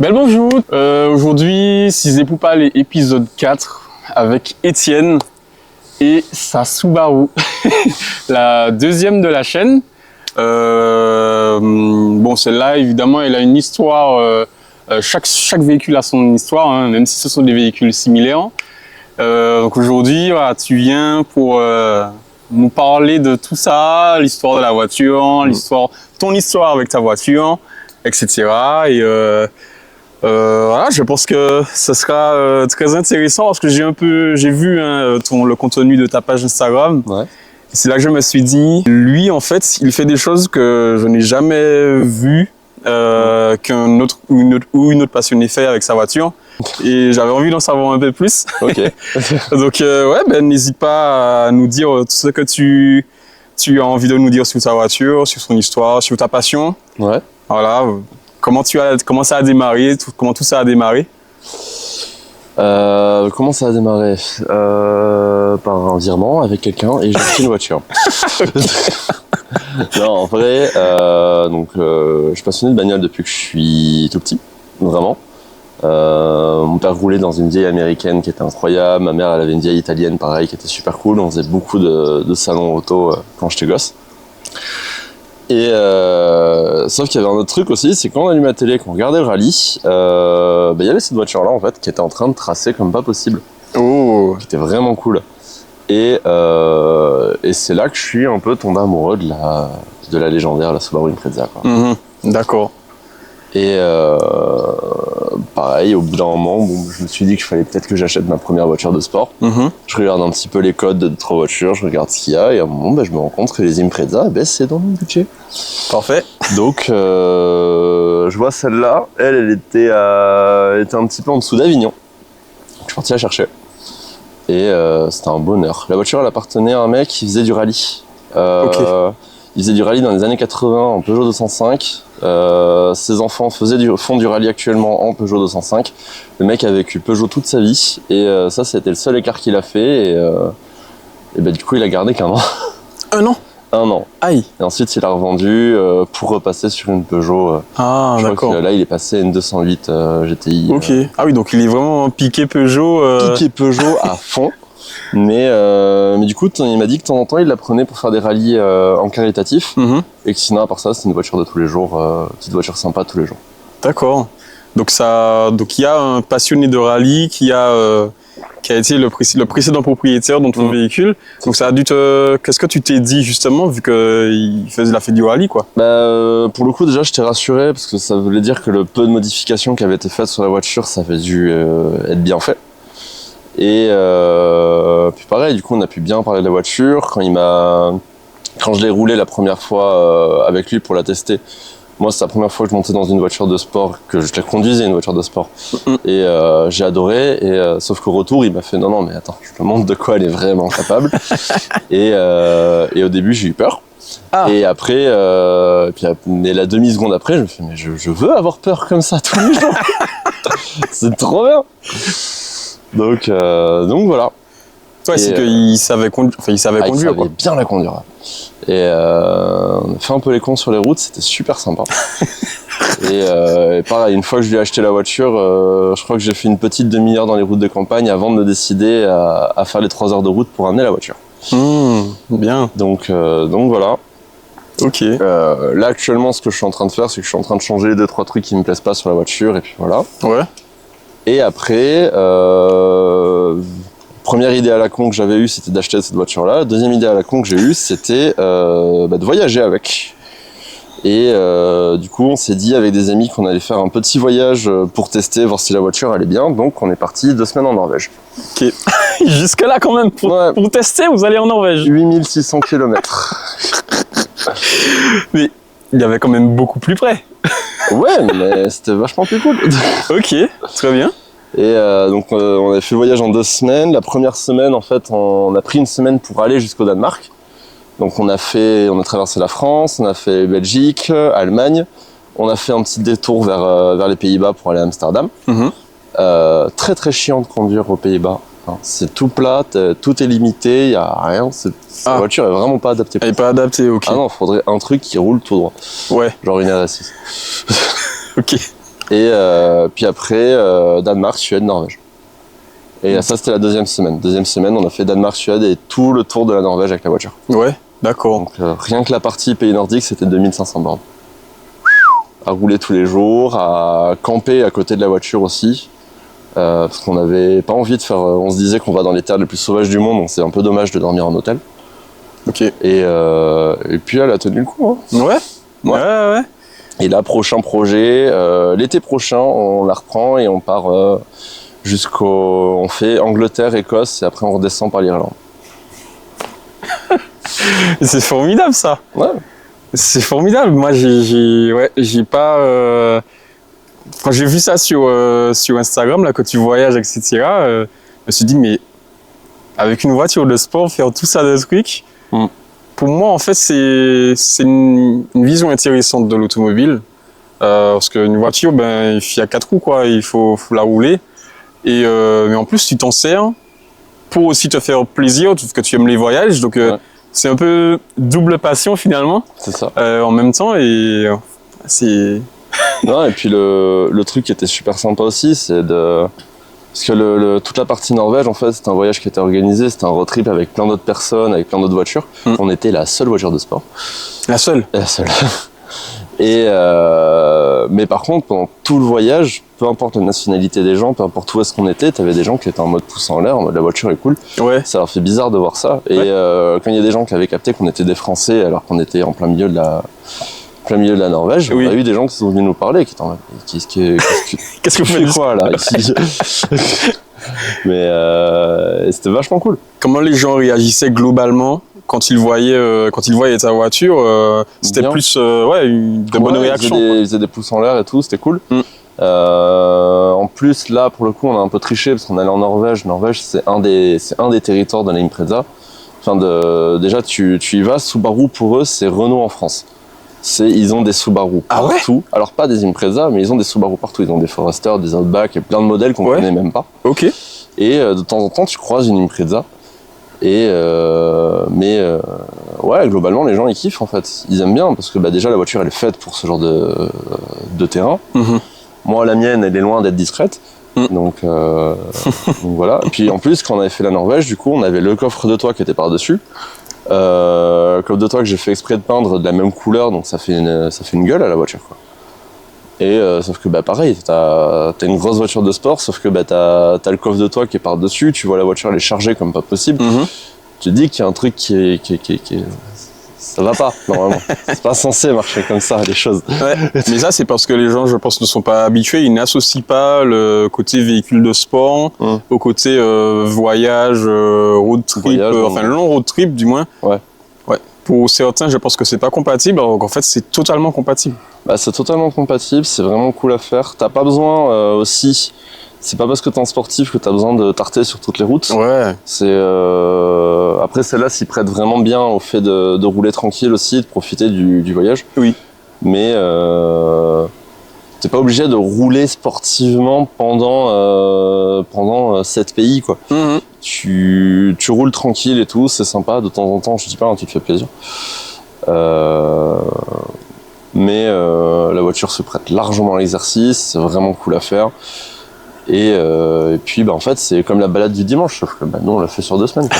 Bel bonjour. Aujourd'hui, Cisé Poupal épisode 4 avec Étienne et sa Subaru, la deuxième de la chaîne. Bon, celle-là, évidemment, elle a une histoire. Chaque véhicule a son histoire, hein, même si ce sont des véhicules similaires. Donc aujourd'hui, voilà, tu viens pour nous parler de tout ça, l'histoire de la voiture, ton histoire avec ta voiture, etc. Et voilà, je pense que ce sera très intéressant parce que j'ai vu hein, le contenu de ta page Instagram. Ouais. C'est là que je me suis dit, lui en fait, il fait des choses que je n'ai jamais vues qu'un autre ou une autre passionné fait avec sa voiture. Et j'avais envie d'en savoir un peu plus. Ok. Donc ouais, ben n'hésite pas à nous dire tout ce que tu as envie de nous dire sur ta voiture, sur son histoire, sur ta passion. Ouais. Voilà. Comment ça a démarré, comment tout ça a démarré? Comment ça a démarré? Par un virement avec quelqu'un et j'ai acheté une voiture. Non, en vrai, je suis passionné de bagnole depuis que je suis tout petit, vraiment. Mon père roulait dans une vieille américaine qui était incroyable. Ma mère, elle avait une vieille italienne, pareil, qui était super cool. On faisait beaucoup de salons auto quand j'étais gosse. Et sauf qu'il y avait un autre truc aussi, c'est quand on allumait la télé, qu'on regardait le rallye, il y avait cette voiture-là en fait qui était en train de tracer comme pas possible. Oh. Qui était vraiment cool. Et c'est là que je suis un peu tombé amoureux de la légendaire, la Subaru Impreza, quoi. D'accord. Et pareil, au bout d'un moment, je me suis dit qu'il fallait peut-être que j'achète ma première voiture de sport. Je regarde un petit peu les codes de d'autres voitures, je regarde ce qu'il y a, et à un moment, je me rends compte que les Impreza, c'est dans mon budget. Parfait. Donc, je vois celle-là, elle était un petit peu en dessous d'Avignon. Je suis parti la chercher. Et c'était un bonheur. La voiture, elle appartenait à un mec qui faisait du rallye. Ok. Il faisait du rallye dans les années 80 en Peugeot 205. Ses enfants font du rallye actuellement en Peugeot 205. Le mec a vécu Peugeot toute sa vie. Et ça, c'était le seul écart qu'il a fait. Et du coup, il a gardé qu'un an. Un an? Un an. Aïe. Et ensuite, il a revendu pour repasser sur une Peugeot. Ah, je d'accord. crois que là, il est passé à une 208 GTI. Ok. Ah oui, donc il est vraiment piqué Peugeot. Piqué Peugeot à fond. Mais du coup, il m'a dit que de temps en temps, il la prenait pour faire des rallyes en caritatif. Et que sinon, à part ça, c'est une voiture de tous les jours, petite voiture sympa tous les jours. D'accord. Donc il y a un passionné de rallye qui a été le précédent propriétaire de ton véhicule. Donc ça a dû qu'est-ce que tu t'es dit justement vu qu'il a fait du rallye quoi? Pour le coup, déjà, j'étais rassuré parce que ça voulait dire que le peu de modifications qui avaient été faites sur la voiture, ça avait dû être bien fait. Et puis pareil, du coup, on a pu bien parler de la voiture. Quand je l'ai roulée la première fois avec lui pour la tester, moi, c'est la première fois que je montais dans une voiture de sport, que je la conduisais, une voiture de sport. Et j'ai adoré, sauf qu'au retour, il m'a fait non, mais attends, je te montre de quoi elle est vraiment capable. et au début, j'ai eu peur. Ah. Et après, mais la demi-seconde après, je me fais, mais je veux avoir peur comme ça tous les jours. C'est trop bien. Donc voilà. Ouais, c'est qu'il savait conduire. Il savait bien la conduire. Et on a fait un peu les cons sur les routes, c'était super sympa. et pareil, une fois que je lui ai acheté la voiture, je crois que j'ai fait une petite demi-heure dans les routes de campagne avant de me décider à faire les 3 heures de route pour amener la voiture. Bien. Donc voilà. Ok. Là actuellement, ce que je suis en train de faire, c'est que je suis en train de changer les 2-3 trucs qui me plaisent pas sur la voiture, et puis voilà. Ouais. Et après, première idée à la con que j'avais eue, c'était d'acheter cette voiture-là. Deuxième idée à la con que j'ai eue, c'était de voyager avec. Et du coup, on s'est dit avec des amis qu'on allait faire un petit voyage pour tester, voir si la voiture allait bien. Donc, on est parti 2 semaines en Norvège. Ok. Jusque-là, quand même, pour tester, vous allez en Norvège. 8600 km. Mais il y avait quand même beaucoup plus près. Ouais, mais c'était vachement plus cool. Ok, très bien. Et donc on a fait le voyage en 2 semaines. La première semaine, en fait, on a pris une semaine pour aller jusqu'au Danemark. Donc on a traversé la France, on a fait Belgique, Allemagne. On a fait un petit détour vers les Pays-Bas pour aller à Amsterdam. Très très chiant de conduire aux Pays-Bas. C'est tout plat, tout est limité, il n'y a rien. La voiture est vraiment pas adaptée. Elle n'est pas adaptée, ok. Ah non, il faudrait un truc qui roule tout droit. Ouais. Genre une RS6. Ok. Et puis après, Danemark, Suède, Norvège. Et ça, c'était la deuxième semaine. Deuxième semaine, on a fait Danemark, Suède et tout le tour de la Norvège avec la voiture. Ouais, d'accord. Donc rien que la partie pays nordique, c'était 2500 bornes. À rouler tous les jours, à camper à côté de la voiture aussi. Parce qu'on n'avait pas envie de faire... on se disait qu'on va dans les terres les plus sauvages du monde, donc c'est un peu dommage de dormir en hôtel. Ok. Et puis elle a tenu le coup. Hein. Ouais. Et là, prochain projet, l'été prochain, on la reprend et on part on fait Angleterre, Écosse et après on redescend par l'Irlande. C'est formidable ça. Ouais. C'est formidable. Moi, j'ai pas. Quand j'ai vu ça sur Instagram, là, que tu voyages, etc., je me suis dit, mais avec une voiture de sport, faire tout ça de trucs, pour moi, en fait, c'est une vision intéressante de l'automobile. Parce qu'une voiture, ben, il y a 4 roues, quoi, il faut la rouler. Mais en plus, tu t'en sers pour aussi te faire plaisir, parce que tu aimes les voyages. Donc, c'est un peu double passion, finalement. C'est ça. En même temps, et c'est... Non, et puis le truc qui était super sympa aussi, c'est de... Parce que toute la partie Norvège, en fait, c'était un voyage qui était organisé, c'était un road trip avec plein d'autres personnes, avec plein d'autres voitures. On était la seule voiture de sport. La seule? La seule. Et mais par contre, pendant tout le voyage, peu importe la nationalité des gens, peu importe où est-ce qu'on était, t'avais des gens qui étaient en mode pouce en l'air, en mode la voiture est cool. Ouais. Ça leur fait bizarre de voir ça. Et quand il y a des gens qui avaient capté qu'on était des Français alors qu'on était en plein milieu de la Norvège, on a eu des gens qui sont venus nous parler, qui étaient en mode qu'est-ce que vous faites quoi là ici? Mais c'était vachement cool. Comment les gens réagissaient globalement quand ils voyaient ta voiture? C'était bien. Plus de bonnes réactions. Ils faisaient des pouces en l'air et tout, c'était cool. En plus, là, pour le coup, on a un peu triché parce qu'on allait en Norvège. Norvège, c'est un des territoires de la Impreza. Enfin, déjà, tu y vas. Subaru, pour eux, c'est Renault en France. Ils ont des Subaru partout. Alors, pas des Impreza, mais ils ont des Subaru partout. Ils ont des Forester, des Outback et plein de modèles qu'on connaît même pas. Ok. Et de temps en temps, tu croises une Impreza. Ouais, globalement, les gens, ils kiffent, en fait. Ils aiment bien parce que déjà, la voiture, elle est faite pour ce genre de terrain. Moi, la mienne, elle est loin d'être discrète. Donc voilà. Et puis, en plus, quand on avait fait la Norvège, du coup, on avait le coffre de toit qui était par-dessus. Coffre de toit que j'ai fait exprès de peindre de la même couleur, donc ça fait une gueule à la voiture, quoi. Et sauf que pareil, t'as une grosse voiture de sport, sauf que t'as le coffre de toit qui est par-dessus, tu vois la voiture elle est chargée comme pas possible. Tu te dis qu'il y a un truc qui ça va pas, normalement. C'est pas censé marcher comme ça, les choses. Ouais. Mais ça, c'est parce que les gens, je pense, ne sont pas habitués. Ils n'associent pas le côté véhicule de sport au côté voyage, road trip, enfin long road trip du moins. Ouais. Pour certains, je pense que c'est pas compatible, alors qu'en fait, c'est totalement compatible. C'est totalement compatible, c'est vraiment cool à faire. T'as pas besoin aussi... C'est pas parce que t'es un sportif que t'as besoin de tarter sur toutes les routes. Ouais. Après, celle-là s'y prête vraiment bien au fait de rouler tranquille aussi, de profiter du voyage. Oui. Mais t'es pas obligé de rouler sportivement pendant 7 pays, quoi. Tu roules tranquille et tout, c'est sympa. De temps en temps, je dis pas, tu te fais plaisir. Mais la voiture se prête largement à l'exercice, c'est vraiment cool à faire. Et puis en fait c'est comme la balade du dimanche, sauf que nous on l'a fait sur 2 semaines, quoi.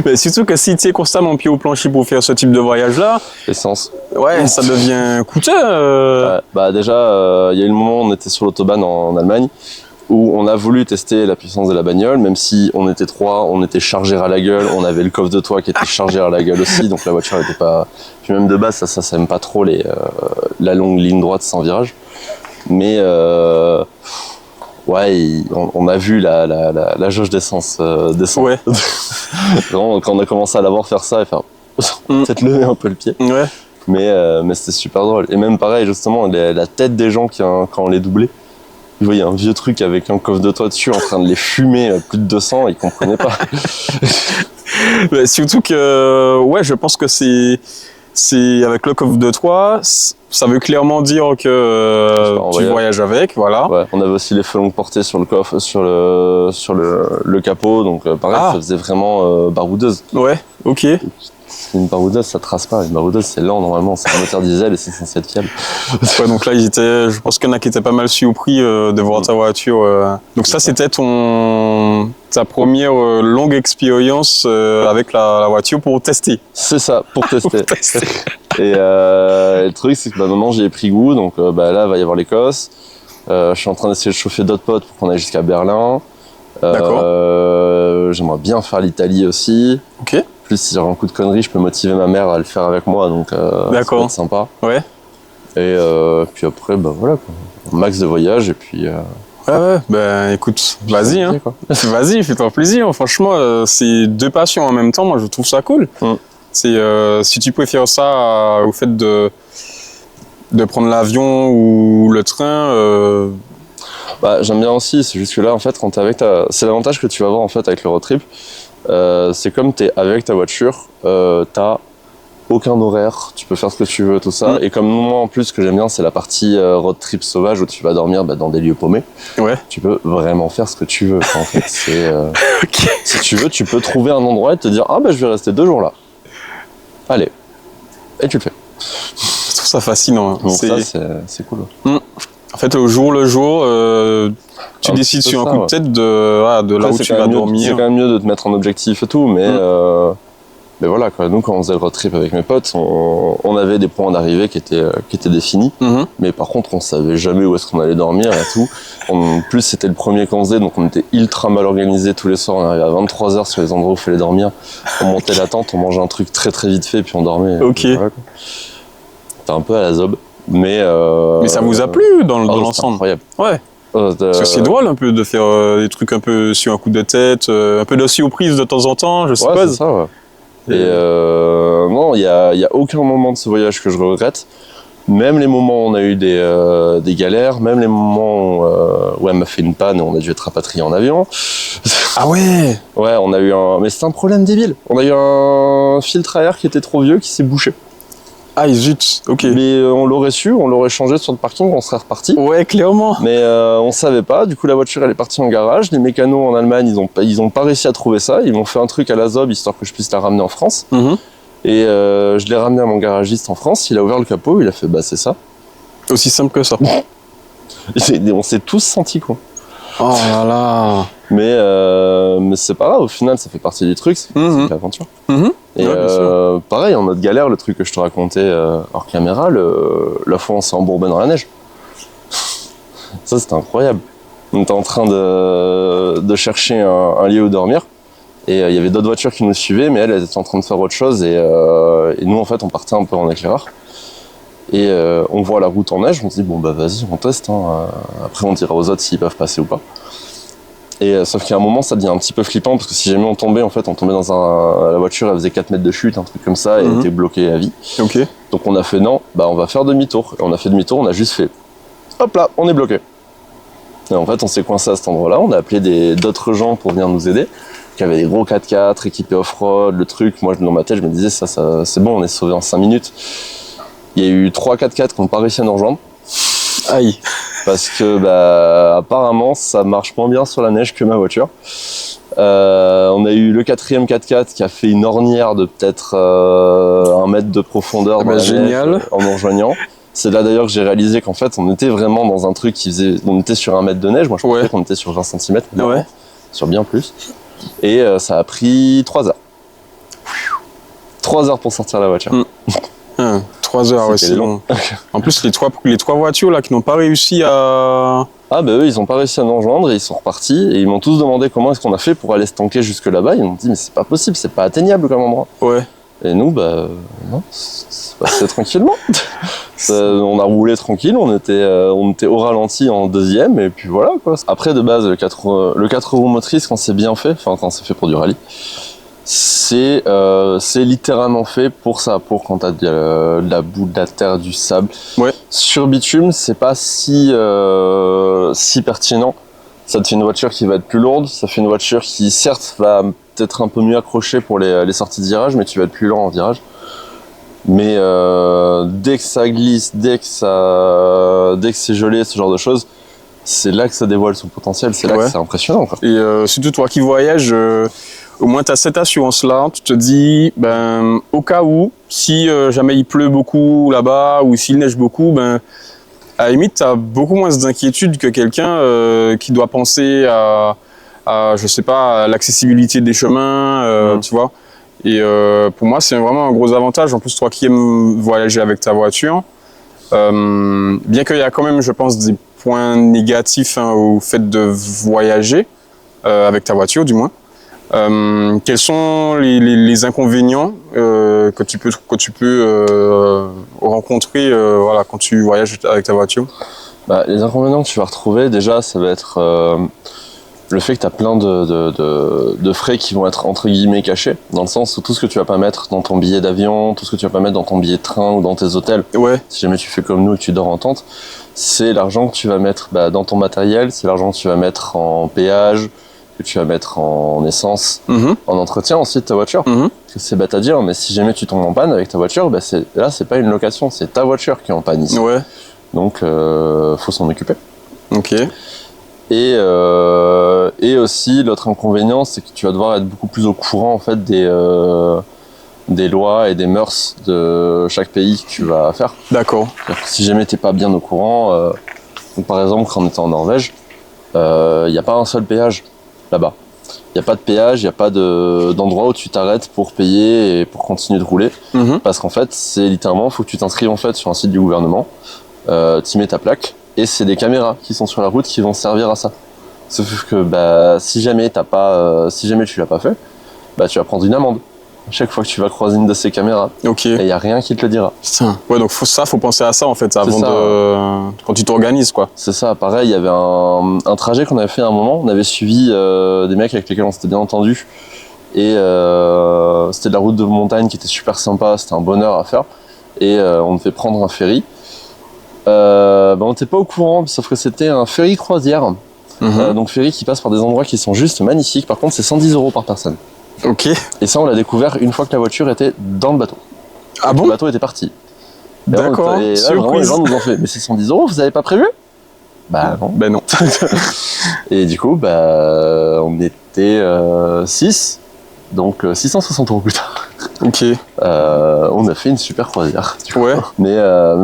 Mais surtout que si tu es constamment pied au plancher pour faire ce type de voyage là, l'essence, ça devient coûteux. Déjà il y a eu le moment où on était sur l'autobahn en Allemagne où on a voulu tester la puissance de la bagnole, même si on était 3, on était chargés à la gueule, on avait le coffre de toit qui était chargé à la gueule aussi, donc la voiture n'était pas... Puis même de base ça aime pas trop la longue ligne droite sans virage. Mais on a vu la jauge d'essence descendre. Ouais. Vraiment, quand on a commencé à la voir faire ça et faire peut-être lever un peu le pied. Ouais. Mais c'était super drôle. Et même pareil, justement, la tête des gens quand on les doublait. Ils voyaient un vieux truc avec un coffre de toit dessus en train de les fumer à plus de 200, ils comprenaient pas. Surtout que, je pense que c'est avec le coffre de toit, ça veut clairement dire que tu voyages avec, voilà. Ouais, on avait aussi les feux longue portée sur le coffre, sur le capot, donc pareil, ça faisait vraiment baroudeuse. Ouais, ok. Une baroudeuse, ça trace pas. Une baroudeuse, c'est lent normalement. C'est un moteur diesel et c'est censé être fiable. Ouais, donc là, je pense qu'il y en a qui étaient pas mal surpris de voir ta voiture. Donc ça, c'était ta première longue expérience avec la voiture pour tester. C'est ça, pour tester. Pour tester. Et le truc, c'est que maintenant, j'y ai pris goût. Donc là, va y avoir l'Écosse. Je suis en train d'essayer de chauffer d'autres potes pour qu'on aille jusqu'à Berlin. J'aimerais bien faire l'Italie aussi. Ok. Plus, si j'ai un coup de conneries, je peux motiver ma mère à le faire avec moi. Donc, ça va être sympa. Ouais. Et puis après, voilà, quoi. Un max de voyage et puis... Ouais, ben écoute, vas-y, hein. Vas-y, fais-toi plaisir. Franchement, c'est deux passions en même temps, moi je trouve ça cool. C'est si tu préfères ça au fait de prendre l'avion ou le train. J'aime bien aussi, c'est juste que là, en fait, quand t'es avec c'est l'avantage que tu vas avoir en fait avec le road trip. C'est comme t'es avec ta voiture, t'as aucun horaire, tu peux faire ce que tu veux, tout ça. Et comme moi, en plus, ce que j'aime bien, c'est la partie road trip sauvage où tu vas dormir dans des lieux paumés. Ouais. Tu peux vraiment faire ce que tu veux. En fait, c'est si tu veux, tu peux trouver un endroit et te dire je vais rester 2 jours là. Allez, et tu le fais. Je trouve ça fascinant. Hein. Donc ça, c'est cool. En fait, au jour le jour, tu décides sur un coup de tête de là où tu vas dormir. C'est quand même mieux de te mettre un objectif et tout, mais voilà, quoi. Nous, quand on faisait le road trip avec mes potes, on avait des points d'arrivée qui étaient définis, mais par contre, on savait jamais où est-ce qu'on allait dormir et tout. En plus, c'était le premier qu'on faisait, donc on était ultra mal organisés tous les soirs. On arrivait à 23h sur les endroits où il fallait dormir. On montait la tente, on mangeait un truc très très vite fait, puis on dormait. Ok. Voilà, c'était un peu à la zob. Mais ça vous a plu dans l'ensemble? Incroyable. Ouais. Parce que c'est drôle un peu de faire des trucs un peu sur un coup de tête, un peu de surprise de temps en temps, je suppose. Ouais, c'est ça, ouais. Et non, il y a aucun moment de ce voyage que je regrette. Même les moments où on a eu des galères, même les moments où elle m'a fait une panne et on a dû être rapatrié en avion. Ah ouais. Ouais, on a eu mais c'est un problème débile. On a eu un filtre à air qui était trop vieux, qui s'est bouché. Ah zut, ok. Mais on l'aurait su, on l'aurait changé sur le parking, on serait reparti. Ouais, clairement. Mais on savait pas, du coup la voiture elle est partie en garage. Les mécanos en Allemagne, ils ont pas réussi à trouver ça. Ils m'ont fait un truc à la zob histoire que je puisse la ramener en France. Et je l'ai ramené à mon garagiste en France, il a ouvert le capot, il a fait c'est ça. Aussi simple que ça. On s'est tous sentis quoi. Oh là là. Mais c'est pas grave, au final ça fait partie du truc, c'est l'aventure. Et pareil, en mode galère, le truc que je te racontais hors caméra, la fois on s'est embourbé dans la neige. Ça c'était incroyable. On était en train de chercher un lieu où dormir. Et il y avait d'autres voitures qui nous suivaient, mais elles étaient en train de faire autre chose. Et nous en fait on partait un peu en éclaireur. Et on voit la route en neige, on se dit vas-y on teste. Après on dira aux autres s'ils peuvent passer ou pas. Et sauf qu'à un moment ça devient un petit peu flippant parce que si jamais on tombait dans la voiture elle faisait 4 mètres de chute, un truc comme ça, et elle était bloquée à vie. Ok. Donc on a fait non, on va faire demi-tour. Et on a fait demi-tour, on a juste fait hop là, on est bloqué. Et en fait on s'est coincé à cet endroit-là, on a appelé d'autres gens pour venir nous aider, qui avaient des gros 4x4 équipés off-road, le truc. Moi dans ma tête je me disais ça c'est bon, on est sauvé en 5 minutes. Il y a eu 3 4x4 qui n'ont pas réussi à nous rejoindre. Aïe. Parce que apparemment ça marche moins bien sur la neige que ma voiture. On a eu le 4e 4x4 qui a fait une ornière de peut-être 1 mètre de profondeur dans la génial. Neige en nous rejoignant. C'est là d'ailleurs que j'ai réalisé qu'en fait on était vraiment dans un truc on était sur 1 mètre de neige. Moi je pensais qu'on était sur 20 cm, sur bien plus. Et ça a pris 3 heures. 3 heures pour sortir la voiture. 3 heures, c'est long. En plus, les trois voitures là qui n'ont pas réussi à... Eux, ils n'ont pas réussi à nous rejoindre et ils sont repartis. Et ils m'ont tous demandé comment est-ce qu'on a fait pour aller se tanker jusque là-bas. Ils m'ont dit, mais c'est pas possible, c'est pas atteignable comme endroit. Ouais. Et nous, non, c'est passé tranquillement. On a roulé tranquille, on était au ralenti en 2e, et puis voilà quoi. Après, de base, le 4 roues motrices, quand c'est bien fait, quand c'est fait pour du rallye, c'est littéralement fait pour ça, pour quand t'as de la boue, de la terre, du sable. Ouais. Sur bitume, c'est pas si pertinent. Ça te fait une voiture qui va être plus lourde, ça fait une voiture qui certes va peut-être un peu mieux accrochée pour les sorties de virage, mais tu vas être plus lent en virage. Mais dès que ça glisse, dès que c'est gelé, ce genre de choses, c'est là que ça dévoile son potentiel, c'est là que c'est impressionnant quoi. Et surtout toi qui voyages, au moins tu as cette assurance-là. Tu te dis, ben, au cas où, si jamais il pleut beaucoup là-bas ou s'il neige beaucoup, ben, à la limite, tu as beaucoup moins d'inquiétude que quelqu'un qui doit penser je sais pas, à l'accessibilité des chemins, tu vois. Et pour moi, c'est vraiment un gros avantage. En plus, toi qui aimes voyager avec ta voiture, bien qu'il y a quand même, je pense, des points négatifs au fait de voyager avec ta voiture, du moins. Quels sont les inconvénients que tu peux rencontrer voilà, quand tu voyages avec ta voiture? Les inconvénients que tu vas retrouver, déjà, ça va être le fait que tu as plein de frais qui vont être entre guillemets cachés, dans le sens où tout ce que tu vas pas mettre dans ton billet d'avion, tout ce que tu vas pas mettre dans ton billet de train ou dans tes hôtels, si jamais tu fais comme nous et que tu dors en tente, c'est l'argent que tu vas mettre dans ton matériel, c'est l'argent que tu vas mettre en péage, que tu vas mettre en essence, en entretien aussi de ta voiture. C'est bête à dire, mais si jamais tu tombes en panne avec ta voiture, là c'est pas une location, c'est ta voiture qui est en panne ici. Donc faut s'en occuper. Ok. Et aussi l'autre inconvénient, c'est que tu vas devoir être beaucoup plus au courant en fait des lois et des mœurs de chaque pays que tu vas faire. D'accord. Si jamais t'es pas bien au courant, donc par exemple quand on était en Norvège, il n'y a pas un seul péage là-bas. Il n'y a pas de péage, il n'y a pas d'endroit où tu t'arrêtes pour payer et pour continuer de rouler. Parce qu'en fait, c'est littéralement, il faut que tu t'inscrives en fait sur un site du gouvernement, tu mets ta plaque, et c'est des caméras qui sont sur la route qui vont servir à ça. Sauf que si jamais tu l'as pas fait, tu vas prendre une amende chaque fois que tu vas croiser une de ces caméras. Ok. Et il n'y a rien qui te le dira. Putain. Ouais, donc faut penser à ça en fait quand tu t'organises quoi. C'est ça. Pareil, il y avait un trajet qu'on avait fait à un moment. On avait suivi des mecs avec lesquels on s'était bien entendu. Et c'était de la route de montagne qui était super sympa. C'était un bonheur à faire. Et on devait prendre un ferry. On n'était pas au courant, sauf que c'était un ferry croisière. Donc ferry qui passe par des endroits qui sont juste magnifiques. Par contre, c'est 110 € par personne. Ok. Et ça, on l'a découvert une fois que la voiture était dans le bateau. Ah bon ? Le bateau était parti. D'accord. Et là, vraiment, les gens nous ont fait, mais c'est 110 €, vous avez pas prévu ? Bah non. Ben non. Et du coup, on était 6, donc 660 € plus tard. Ok. On a fait une super croisière. Ouais. Mais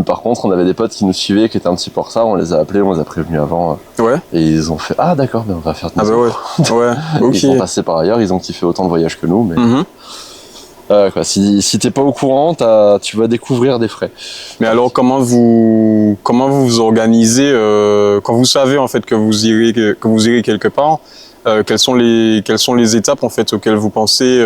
par contre, on avait des potes qui nous suivaient, qui étaient un petit peu en retard. On les a appelés, on les a prévenus avant. Ouais. Et ils ont fait on va faire de Ah bah ouais. Ouais. Ok. Ils sont passés par ailleurs, ils ont kiffé autant le voyage que nous. Mais si t'es pas au courant, tu vas découvrir des frais. Mais alors comment vous vous organisez quand vous savez en fait que vous irez quelque part? Quelles sont les étapes en fait auxquelles vous pensez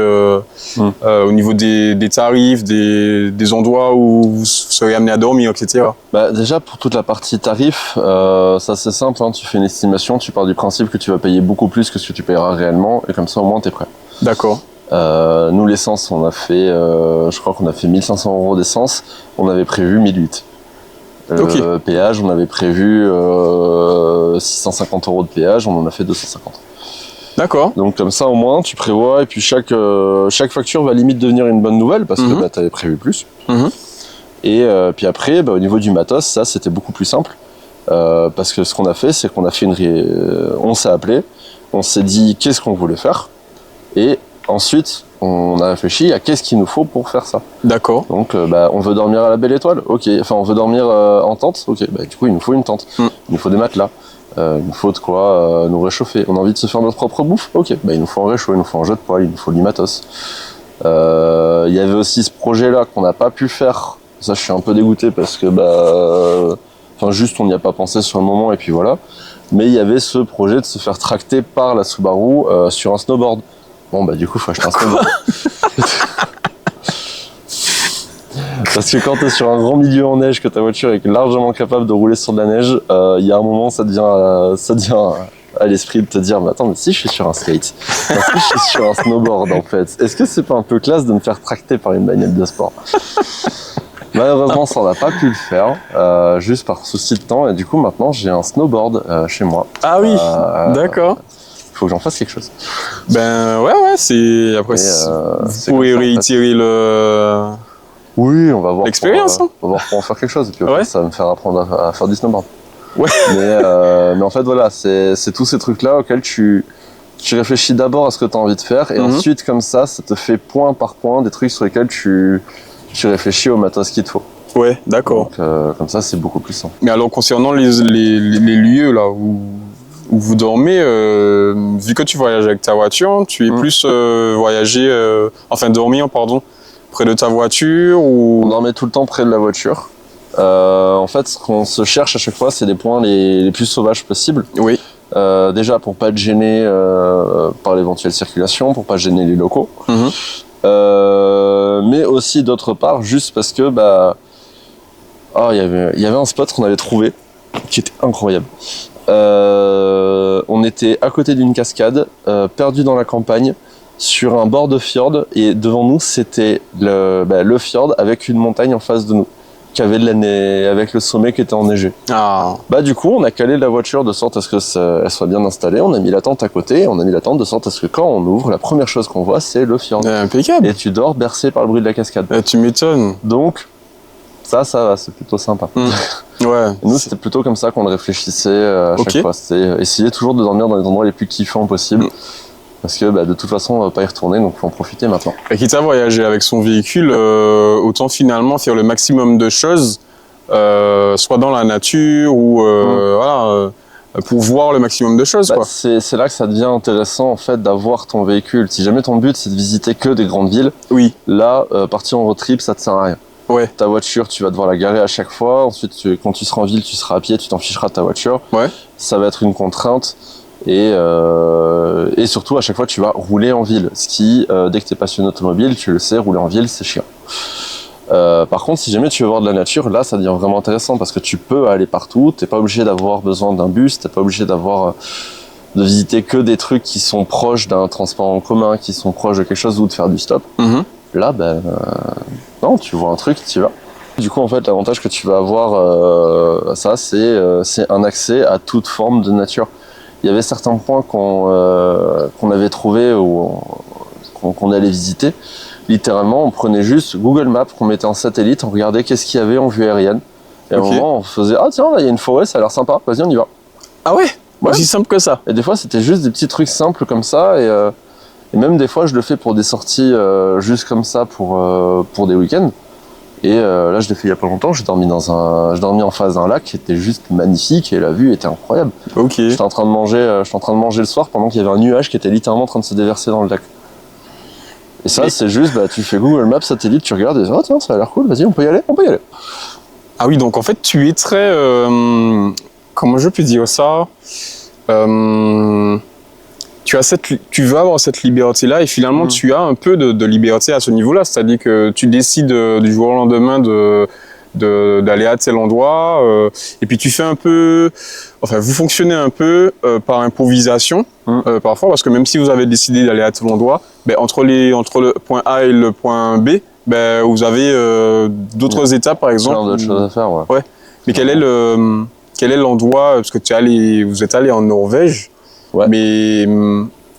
au niveau des tarifs, des endroits où vous serez amené à dormir, etc. Déjà pour toute la partie tarif, ça c'est simple, tu fais une estimation, tu pars du principe que tu vas payer beaucoup plus que ce que tu payeras réellement, et comme ça au moins t'es prêt. D'accord. Nous l'essence, on a fait, je crois qu'on a fait 1 500 € d'essence, on avait prévu 1 800 €. Péage, on avait prévu 650 € de péage, on en a fait 250. D'accord. Donc comme ça au moins tu prévois, et puis chaque facture va limite devenir une bonne nouvelle parce que tu avais prévu plus. Et puis après au niveau du matos, ça c'était beaucoup plus simple parce que ce qu'on a fait, c'est qu'on a fait on s'est appelé, on s'est dit qu'est-ce qu'on voulait faire, et ensuite on a réfléchi à qu'est-ce qu'il nous faut pour faire ça. D'accord. Donc on veut dormir à la Belle Étoile, ok, enfin on veut dormir en tente, ok, du coup il nous faut une tente, il nous faut des matelas. Il nous faut de quoi nous réchauffer. On a envie de se faire notre propre bouffe, ok, il nous faut un réchaud, il nous faut un jeu de poêle, il nous faut du matos. Il y avait aussi ce projet là qu'on n'a pas pu faire. Ça je suis un peu dégoûté parce que juste on n'y a pas pensé sur le moment, et puis voilà. Mais il y avait ce projet de se faire tracter par la Subaru sur un snowboard. Bon du coup faut acheter un snowboard. Parce que quand tu es sur un grand milieu en neige, que ta voiture est largement capable de rouler sur de la neige, il y a un moment ça devient à l'esprit de te dire mais attends, mais si je suis sur un skate, si je suis sur un snowboard en fait, est-ce que c'est pas un peu classe de me faire tracter par une bagnole de sport? Malheureusement ça on n'a pas pu le faire, juste par souci de temps, et du coup maintenant j'ai un snowboard chez moi. Ah oui, d'accord. Il faut que j'en fasse quelque chose. Ouais, c'est... Après, vous pouvez réitérer Oui, on va voir. L'expérience. On va voir pour en faire quelque chose. Et puis ça va me faire apprendre à faire du snowboard. Ouais. Mais en fait, voilà, c'est tous ces trucs-là auxquels tu tu réfléchis d'abord à ce que tu as envie de faire et ensuite comme ça te fait point par point des trucs sur lesquels tu réfléchis au matos qu'il te faut. Ouais, d'accord. Donc comme ça c'est beaucoup plus simple. Mais alors concernant les lieux là où vous dormez, vu que tu voyages avec ta voiture, tu es plus dormir près de ta voiture ou... On dormait tout le temps près de la voiture. En fait, ce qu'on se cherche à chaque fois, c'est les points les plus sauvages possibles. Oui. Déjà pour pas te gêner par l'éventuelle circulation, pour pas gêner les locaux. Mais aussi d'autre part, juste parce que il y avait un spot qu'on avait trouvé qui était incroyable. On était à côté d'une cascade, perdu dans la campagne, sur un bord de fjord, et devant nous c'était le fjord avec une montagne en face de nous, qui avait avec le sommet qui était enneigé. Ah. Du coup on a calé la voiture de sorte à ce que elle soit bien installée, on a mis la tente à côté, on a mis la tente de sorte à ce que quand on ouvre, la première chose qu'on voit c'est le fjord. Impeccable. Et tu dors bercé par le bruit de la cascade. Tu m'étonnes. Donc ça va, c'est plutôt sympa. Ouais. Et nous, c'était plutôt comme ça qu'on le réfléchissait à chaque fois. C'était essayer toujours de dormir dans les endroits les plus kiffants possibles. Parce que de toute façon, on va pas y retourner, donc faut en profiter maintenant. Et quitte à voyager avec son véhicule, autant finalement faire le maximum de choses, soit dans la nature ou pour voir le maximum de choses. Quoi. C'est là que ça devient intéressant en fait d'avoir ton véhicule. Si jamais ton but c'est de visiter que des grandes villes, là, partir en road trip, ça te sert à rien. Ouais. Ta voiture, tu vas devoir la garer à chaque fois. Ensuite, quand tu seras en ville, tu seras à pied, tu t'en ficheras de ta voiture. Ouais. Ça va être une contrainte. Et surtout, à chaque fois, tu vas rouler en ville. Ce qui, dès que tu es passionné automobile, tu le sais, rouler en ville, c'est chiant. Par contre, si jamais tu veux voir de la nature, là, ça devient vraiment intéressant parce que tu peux aller partout. T'es pas obligé d'avoir besoin d'un bus, t'es pas obligé de visiter que des trucs qui sont proches d'un transport en commun, qui sont proches de quelque chose ou de faire du stop. Là, non, tu vois un truc, tu y vas. Du coup, en fait, l'avantage que tu vas avoir, c'est un accès à toute forme de nature. Il y avait certains points qu'on avait trouvés ou qu'on allait visiter. Littéralement, on prenait juste Google Maps, qu'on mettait en satellite, on regardait qu'est-ce qu'il y avait en vue aérienne. Et à un moment, on faisait « Ah tiens, là, il y a une forêt, ça a l'air sympa, vas-y, on y va. » Ah ouais. Aussi simple que ça. Et des fois, c'était juste des petits trucs simples comme ça. Et même des fois, je le fais pour des sorties juste comme ça pour des week-ends. Et là, je l'ai fait il y a pas longtemps. J'ai dormi en face d'un lac qui était juste magnifique et la vue était incroyable. Ok. J'étais en train de manger le soir pendant qu'il y avait un nuage qui était littéralement en train de se déverser dans le lac. Et ça, c'est juste, tu fais Google Maps, satellite, tu regardes et oh tiens, ça a l'air cool, vas-y, on peut y aller. Ah oui, donc en fait, tu es très, comment je peux dire ça, tu veux avoir cette liberté-là et finalement tu as un peu de liberté à ce niveau-là, c'est-à-dire que tu décides du jour au lendemain d'aller à tel endroit et puis tu fais un peu, vous fonctionnez un peu par improvisation parfois parce que même si vous avez décidé d'aller à tel endroit, entre le point A et le point B, vous avez d'autres étapes par exemple. Plein d'autres choses à faire, ouais. Mais quel est l'endroit, parce que vous êtes allé en Norvège, mais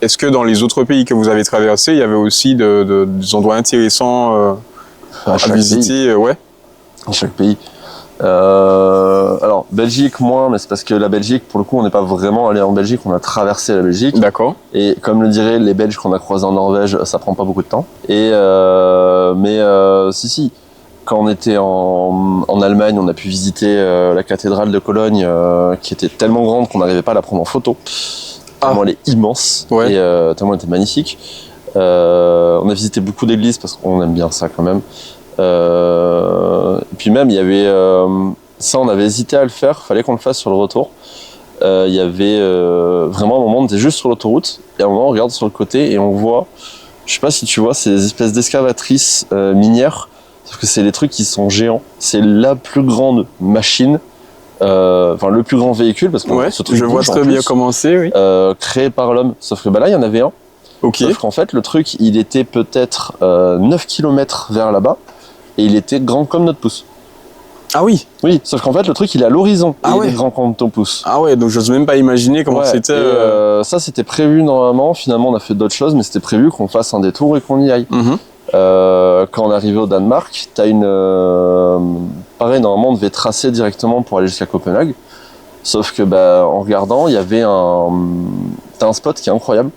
est-ce que dans les autres pays que vous avez traversés, il y avait aussi des endroits intéressants à visiter Dans chaque pays. Alors, Belgique moins, mais c'est parce que la Belgique, pour le coup, on n'est pas vraiment allé en Belgique, on a traversé la Belgique. D'accord. Et comme le diraient les Belges qu'on a croisés en Norvège, ça prend pas beaucoup de temps. Mais si. Quand on était en Allemagne, on a pu visiter la cathédrale de Cologne, qui était tellement grande qu'on n'arrivait pas à la prendre en photo. Tellement elle est immense et tellement elle était magnifique. On a visité beaucoup d'églises parce qu'on aime bien ça quand même. Et puis même, il y avait... ça, on avait hésité à le faire, fallait qu'on le fasse sur le retour. Il y avait vraiment un moment, on était juste sur l'autoroute, et à un moment, on regarde sur le côté et on voit, je sais pas si tu vois, c'est des espèces d'excavatrices minières, sauf que c'est des trucs qui sont géants. C'est la plus grande machine, le plus grand véhicule, parce que ce truc je vois très bien comment c'est, oui. Créé par l'homme. Sauf que là, il y en avait un. Okay. Sauf qu'en fait, le truc, il était peut-être 9 km vers là-bas, et il était grand comme notre pouce. Ah oui. Oui, sauf qu'en fait, le truc, il est à l'horizon, et il est grand comme ton pouce. Ah ouais, donc j'ose même pas imaginer comment c'était. Ça, c'était prévu normalement. Finalement, on a fait d'autres choses, mais c'était prévu qu'on fasse un détour et qu'on y aille. Quand on est arrivé au Danemark, t'as pareil, normalement, on devait tracer directement pour aller jusqu'à Copenhague. Sauf que, en regardant, il y avait t'as t'as un spot qui est incroyable.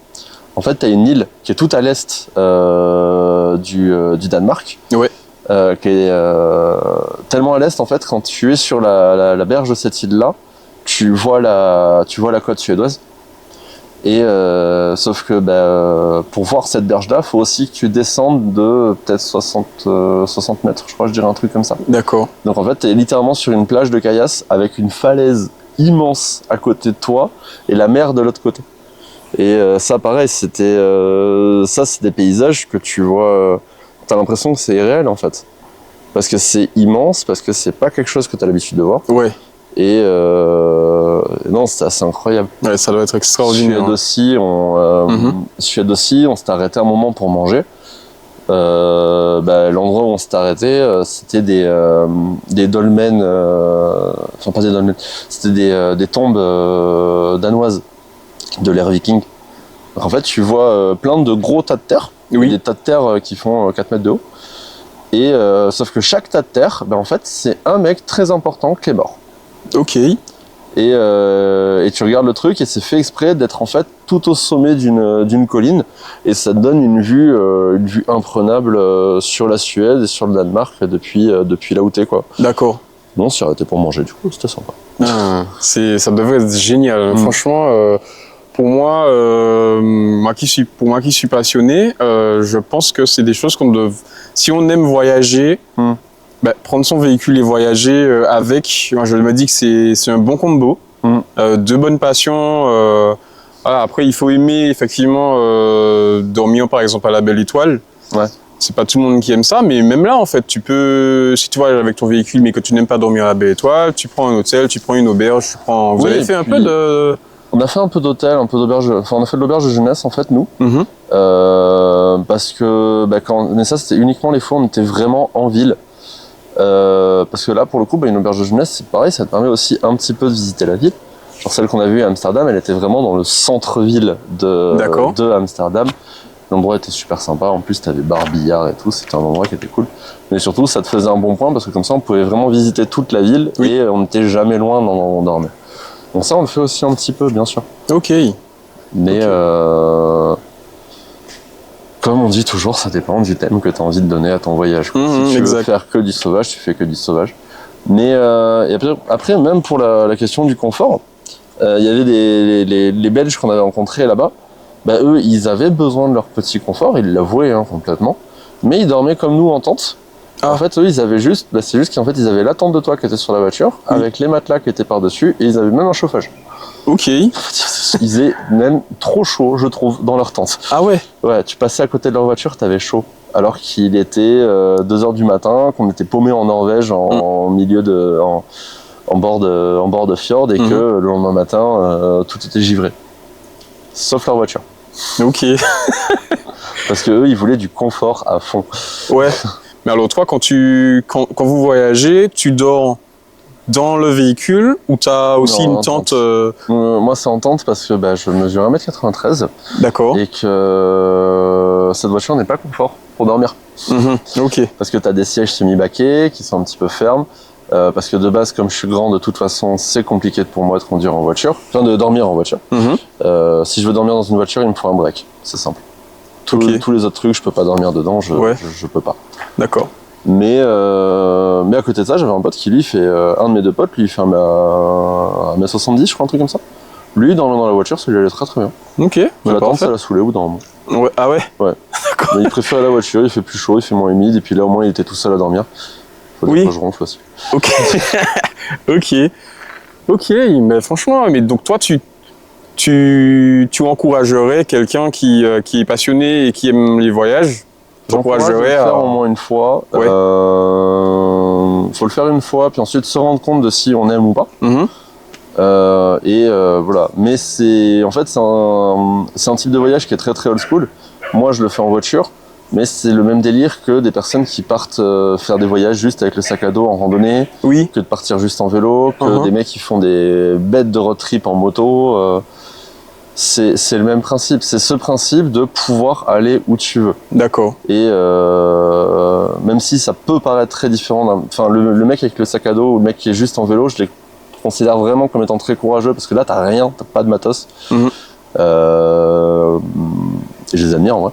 En fait, t'as une île qui est tout à l'est du Danemark. Ouais. Qui est tellement à l'est, en fait, quand tu es sur la berge de cette île-là, tu vois la côte suédoise. Et sauf que pour voir cette berge-là, il faut aussi que tu descendes de peut-être 60 mètres, je crois, je dirais un truc comme ça. D'accord. Donc en fait, tu es littéralement sur une plage de caillasse avec une falaise immense à côté de toi et la mer de l'autre côté. Et ça, pareil, c'est des paysages que tu vois, t'as l'impression que c'est irréel en fait. Parce que c'est immense, parce que c'est pas quelque chose que t'as l'habitude de voir. Ouais. Et non, c'est assez incroyable. Ouais, ça doit être extraordinaire. Suède aussi, on s'est arrêté un moment pour manger. L'endroit où on s'est arrêté, c'était des dolmens, enfin pas des dolmens, c'était des tombes danoises de l'ère viking. Donc, en fait, tu vois plein de gros tas de terre, des tas de terre qui font 4 mètres de haut. Et sauf que chaque tas de terre, en fait, c'est un mec très important qui est mort. Ok. Et tu regardes le truc et c'est fait exprès d'être en fait tout au sommet d'une colline et ça te donne une vue imprenable sur la Suède et sur le Danemark depuis là où t'es quoi. D'accord. Non, si arrêté pour manger du coup, c'était sympa. Ça devait être génial. Franchement, pour moi qui suis passionné, je pense que c'est des choses si on aime voyager. Prendre son véhicule et voyager avec, moi je me dis que c'est un bon combo, deux bonnes passions. Voilà, après il faut aimer effectivement dormir par exemple à la Belle Étoile. Ouais. C'est pas tout le monde qui aime ça, mais même là en fait tu peux, si tu voyages avec ton véhicule mais que tu n'aimes pas dormir à la Belle Étoile, tu prends un hôtel, tu prends une auberge, vous avez fait un peu de... On a fait un peu d'hôtel, un peu d'auberge, enfin on a fait de l'auberge de jeunesse en fait nous. Parce que mais ça c'était uniquement les fois où on était vraiment en ville. Parce que là, pour le coup, une auberge de jeunesse, c'est pareil, ça te permet aussi un petit peu de visiter la ville. Genre celle qu'on a vue à Amsterdam, elle était vraiment dans le centre-ville de Amsterdam. L'endroit était super sympa, en plus t'avais bar, billard et tout, c'était un endroit qui était cool. Mais surtout, ça te faisait un bon point parce que comme ça, on pouvait vraiment visiter toute la ville et on n'était jamais loin d'en dormir. Donc ça, on le fait aussi un petit peu, bien sûr. Ok. Mais comme on dit toujours, ça dépend du thème que tu as envie de donner à ton voyage. Si tu veux faire que du sauvage, tu fais que du sauvage. Mais et après, même pour la question du confort, il y avait les Belges qu'on avait rencontrés là-bas. Eux, ils avaient besoin de leur petit confort, ils l'avouaient complètement. Mais ils dormaient comme nous en tente. En fait, eux, ils avaient juste, c'est juste qu'en fait, ils avaient la tente de toit qui était sur la voiture, avec les matelas qui étaient par-dessus, et ils avaient même un chauffage. Ok. Ils faisaient même trop chaud, je trouve, dans leur tente. Ah ouais? Ouais, tu passais à côté de leur voiture, t'avais chaud. Alors qu'il était 2h du matin, qu'on était paumé en Norvège, en milieu en bord de fjord, et que le lendemain matin, tout était givré. Sauf leur voiture. Ok. Parce que eux, ils voulaient du confort à fond. Ouais. Mais alors toi, quand vous voyagez, tu dors dans le véhicule ou tu as aussi une tente Moi, c'est en tente parce que je mesure 1m93. D'accord. Et que cette voiture n'est pas confort pour dormir. Ok. Parce que tu as des sièges semi-baquets qui sont un petit peu fermes. Parce que de base, comme je suis grand, de toute façon, c'est compliqué pour moi de conduire en voiture. Enfin, de dormir en voiture. Si je veux dormir dans une voiture, il me faut un break. C'est simple. Tous les autres trucs, je peux pas dormir dedans, je peux pas. D'accord. Mais à côté de ça, j'avais un pote qui lui fait, un de mes deux potes, lui il fait 1m70, je crois, un truc comme ça. Lui, dormir dans la voiture, ça lui allait très très bien. Ok. Mais la tente, ça l'a saoulé au bout d'un moment. Ouais. Ah ouais? Ouais. Mais il préfère la voiture, il fait plus chaud, il fait moins humide, et puis là au moins il était tout seul à dormir. Faut dire que je ronfle aussi. Ok. Ok, mais franchement, mais donc toi tu encouragerais quelqu'un qui est passionné et qui aime les voyages? J'encouragerais à le faire au moins une fois. Ouais. Faut le faire une fois, puis ensuite se rendre compte de si on aime ou pas. Voilà. Mais c'est un type de voyage qui est très très old school. Moi, je le fais en voiture, mais c'est le même délire que des personnes qui partent faire des voyages juste avec le sac à dos en randonnée, que de partir juste en vélo, que des mecs qui font des bêtes de road trip en moto. C'est le même principe, c'est ce principe de pouvoir aller où tu veux. D'accord. Et même si ça peut paraître très différent, le mec avec le sac à dos ou le mec qui est juste en vélo, je les considère vraiment comme étant très courageux parce que là t'as rien, t'as pas de matos. Et je les admire en vrai.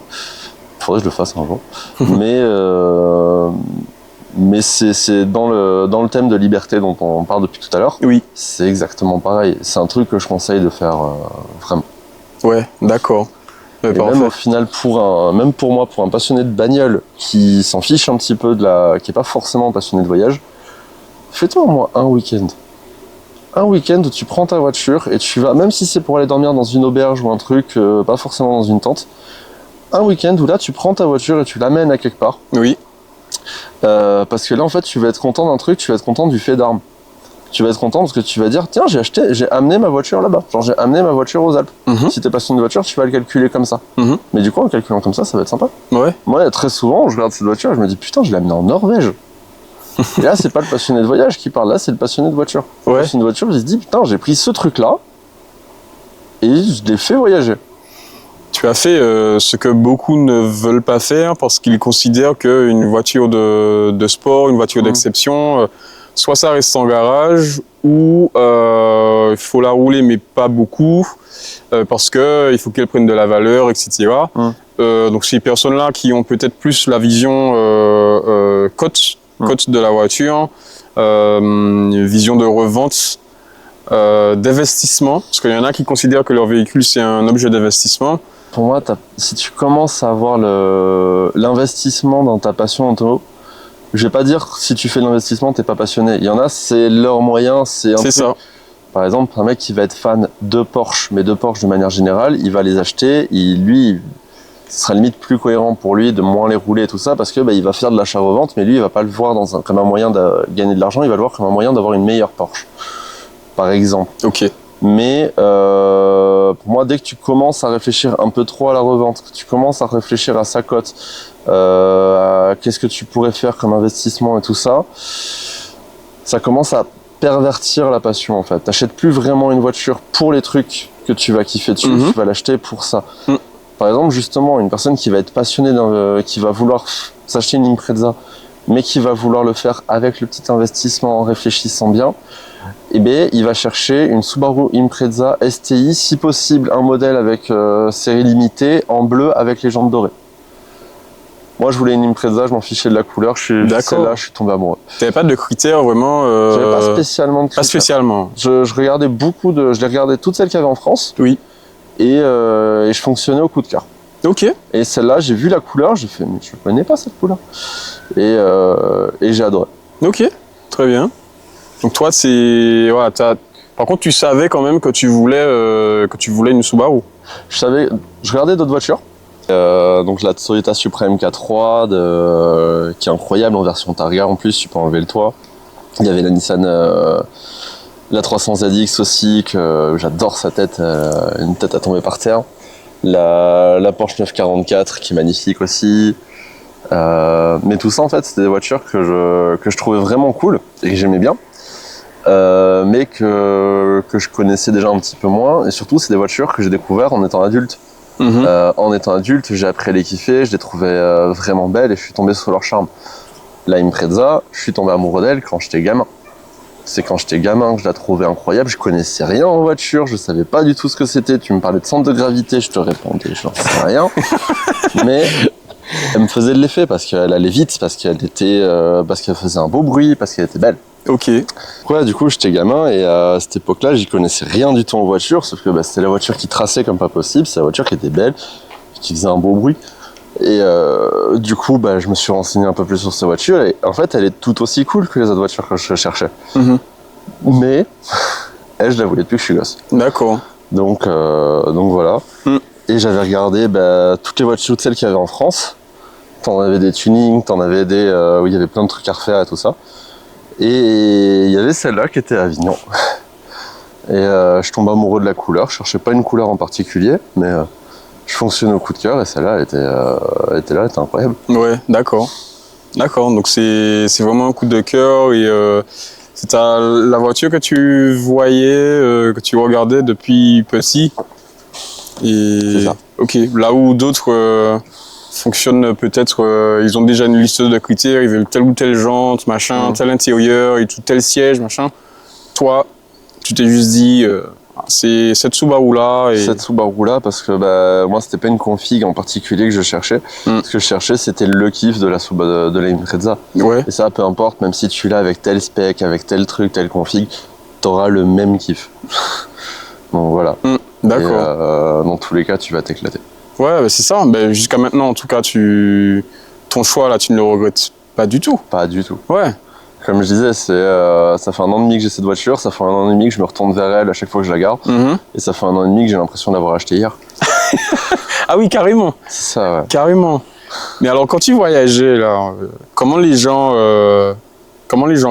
Faudrait que je le fasse un jour. Mais c'est dans le thème de liberté dont on parle depuis tout à l'heure. Oui. C'est exactement pareil. C'est un truc que je conseille de faire vraiment. Ouais, d'accord. Et même au final, même pour moi, pour un passionné de bagnole qui s'en fiche un petit peu qui est pas forcément passionné de voyage, fais-toi au moins un week-end. Un week-end où tu prends ta voiture et tu vas, même si c'est pour aller dormir dans une auberge ou un truc, pas forcément dans une tente, un week-end où là tu prends ta voiture et tu l'amènes à quelque part. Oui. Parce que là en fait tu vas être content d'un truc, tu vas être content du fait d'armes. Tu vas être content parce que tu vas dire tiens j'ai amené ma voiture là-bas, genre j'ai amené ma voiture aux Alpes. Si t'es passionné de voiture, tu vas le calculer comme ça. Mais du coup en calculant comme ça va être sympa. Ouais. Moi très souvent je regarde cette voiture et je me dis putain je l'ai amenée en Norvège. Et là c'est pas le passionné de voyage qui parle, là c'est le passionné de voiture. Ouais. Le passionné de voiture il se dit putain j'ai pris ce truc là et je l'ai fait voyager. Tu as fait ce que beaucoup ne veulent pas faire parce qu'ils considèrent qu'une voiture de sport, une voiture d'exception, soit ça reste en garage ou il faut la rouler mais pas beaucoup parce qu'il faut qu'elle prenne de la valeur, etc. Donc ces personnes-là qui ont peut-être plus la vision cote de la voiture, vision de revente, d'investissement, parce qu'il y en a qui considèrent que leur véhicule c'est un objet d'investissement. Pour moi, si tu commences à avoir l'investissement dans ta passion auto, je vais pas dire que si tu fais de l'investissement, t'es pas passionné. Il y en a, c'est leur moyen, c'est ça. Par exemple, un mec qui va être fan de Porsche, mais de Porsche de manière générale, il va les acheter, ce sera limite plus cohérent pour lui de moins les rouler et tout ça, parce que il va faire de l'achat-revente, mais lui, il va pas le voir comme un moyen de gagner de l'argent, il va le voir comme un moyen d'avoir une meilleure Porsche, par exemple. Ok. Mais pour moi, dès que tu commences à réfléchir un peu trop à la revente, que tu commences à réfléchir à sa cote, à qu'est-ce que tu pourrais faire comme investissement et tout ça, ça commence à pervertir la passion en fait. T'achètes plus vraiment une voiture pour les trucs que tu vas kiffer dessus, tu vas l'acheter pour ça. Par exemple, justement, une personne qui va être passionnée, qui va vouloir s'acheter une Impreza, mais qui va vouloir le faire avec le petit investissement en réfléchissant bien, eh bien, il va chercher une Subaru Impreza STI, si possible un modèle avec série limitée, en bleu avec les jantes dorées. Moi, je voulais une Impreza, je m'en fichais de la couleur, celle-là, je suis tombé amoureux. T'avais pas de critères vraiment J'avais pas spécialement de critères. Pas spécialement. Je regardais je les regardais toutes celles qu'il y avait en France. Oui. Et je fonctionnais au coup de cœur. Ok. Et celle-là, j'ai vu la couleur, j'ai fait, mais je connais pas cette couleur. Et j'ai adoré. Ok, très bien. Donc toi, voilà, par contre, tu savais quand même que tu voulais une Subaru. Je regardais d'autres voitures. Donc la Toyota Supra MK3 qui est incroyable en version Targa en plus, tu peux enlever le toit. Il y avait la Nissan la 300ZX aussi, que j'adore sa tête, une tête à tomber par terre. La Porsche 944 qui est magnifique aussi. Mais tout ça en fait c'était des voitures que je trouvais vraiment cool et que j'aimais bien. Mais que je connaissais déjà un petit peu moins, et surtout c'est des voitures que j'ai découvertes en étant adulte. En étant adulte, j'ai appris à les kiffer, je les trouvais vraiment belles et je suis tombé sous leur charme. La Impreza, je suis tombé amoureux d'elle quand j'étais gamin. C'est quand j'étais gamin que je la trouvais incroyable, je connaissais rien en voiture, je savais pas du tout ce que c'était, tu me parlais de centre de gravité, je te répondais, j'en sais rien. Mais elle me faisait de l'effet parce qu'elle allait vite, parce qu'elle faisait un beau bruit, parce qu'elle était belle. Ok. Ouais, du coup, j'étais gamin et à cette époque-là, j'y connaissais rien du tout en voiture, sauf que c'était la voiture qui traçait comme pas possible, c'est la voiture qui était belle, qui faisait un beau bruit. Et du coup, je me suis renseigné un peu plus sur cette voiture et en fait, elle est tout aussi cool que les autres voitures que je cherchais. Mais elle, je la voulais depuis que je suis gosse. D'accord. Donc voilà. Et j'avais regardé toutes les voitures, toutes celles qu'il y avait en France. T'en avais des tunings, t'en avais des où il y avait plein de trucs à refaire et tout ça. Et il y avait celle-là qui était à Avignon. Et je tombais amoureux de la couleur. Je cherchais pas une couleur en particulier, mais je fonctionnais au coup de cœur et celle-là, elle était incroyable. Ouais, d'accord. D'accord, donc c'est vraiment un coup de cœur et c'est la voiture que tu voyais, que tu regardais depuis petit. Et C'est ça. Ok, là où d'autres fonctionnent peut-être, ils ont déjà une liste de critères, ils veulent telle ou telle jante, machin, tel intérieur et tout, tel siège, machin. Toi, tu t'es juste dit, C'est cette Subaru-là. Et... Cette Subaru-là, parce que moi, c'était pas une config en particulier que je cherchais. Ce que je cherchais, c'était le kiff de la Subaru, de la Impreza. Ouais. Et ça, peu importe, même si tu l'as avec tel spec, avec tel truc, telle config, t'auras le même kiff. Donc voilà. D'accord. Et, dans tous les cas, tu vas t'éclater. Ouais, bah, c'est ça. Bah, jusqu'à maintenant, en tout cas, ton choix, là, tu ne le regrettes pas du tout. Pas du tout. Ouais. Comme je disais, ça fait 1 an et demi que j'ai cette voiture, ça fait 1 an et demi que je me retourne vers elle à chaque fois que je la garde, et ça fait 1 an et demi que j'ai l'impression de l'avoir acheté hier. Ah oui, carrément. C'est ça, ouais. Carrément. Mais alors, quand tu voyageais, là, comment les gens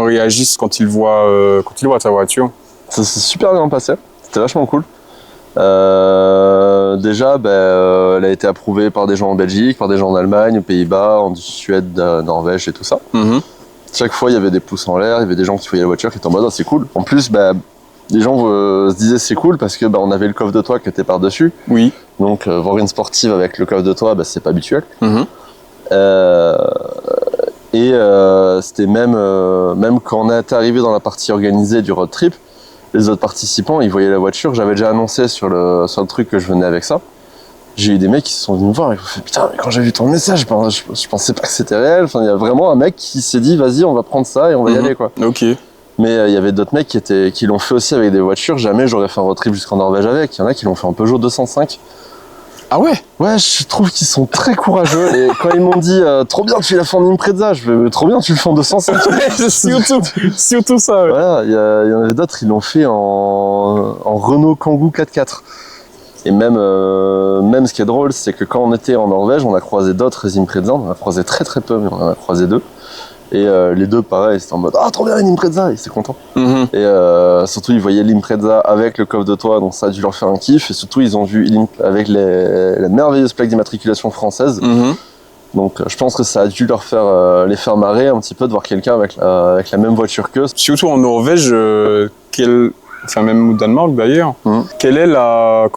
réagissent quand ils voient ta voiture? Ça s'est super bien passé, c'était vachement cool. Déjà, elle a été approuvée par des gens en Belgique, par des gens en Allemagne, aux Pays-Bas, en Suède, Norvège et tout ça. Chaque fois, il y avait des pouces en l'air, il y avait des gens qui voyaient la voiture qui étaient en mode « oh, c'est cool ». En plus, les gens se disaient c'est cool parce que on avait le coffre de toit qui était par-dessus. Oui. Donc, voir une sportive avec le coffre de toit, c'est pas habituel. C'était même quand on est arrivé dans la partie organisée du road trip, les autres participants, ils voyaient la voiture. J'avais déjà annoncé sur le truc que je venais avec ça. J'ai eu des mecs qui se sont venus me voir et qui m'ont fait « Putain, mais quand j'ai vu ton message, je pensais pas que c'était réel. » Enfin, il y a vraiment un mec qui s'est dit « Vas-y, on va prendre ça et on va y aller, quoi. » Ok. Mais il y avait d'autres mecs qui l'ont fait aussi avec des voitures. Jamais j'aurais fait un road trip jusqu'en Norvège avec. Il y en a qui l'ont fait en Peugeot 205. Ah ouais? Ouais, je trouve qu'ils sont très courageux. Et quand ils m'ont dit « Trop bien, tu l'as fait en Impreza », je fais « Trop bien, tu le fais en 205 ». Surtout ça, ouais. Voilà, il y en avait d'autres, ils l'ont fait en Renault Kangoo 4x4. Et même ce qui est drôle, c'est que quand on était en Norvège, on a croisé d'autres Impreza. On en a croisé très très peu, mais on en a croisé 2. Et les 2, pareil, c'était en mode « Ah, trop bien, une Impreza !» Ils étaient contents. Et surtout, ils voyaient l'Impreza avec le coffre de toit, donc ça a dû leur faire un kiff. Et surtout, ils ont vu avec la merveilleuse plaque d'immatriculation française. Donc je pense que ça a dû les faire marrer un petit peu de voir quelqu'un avec la même voiture qu'eux. Surtout en Norvège, même au Danemark d'ailleurs. Quelle est la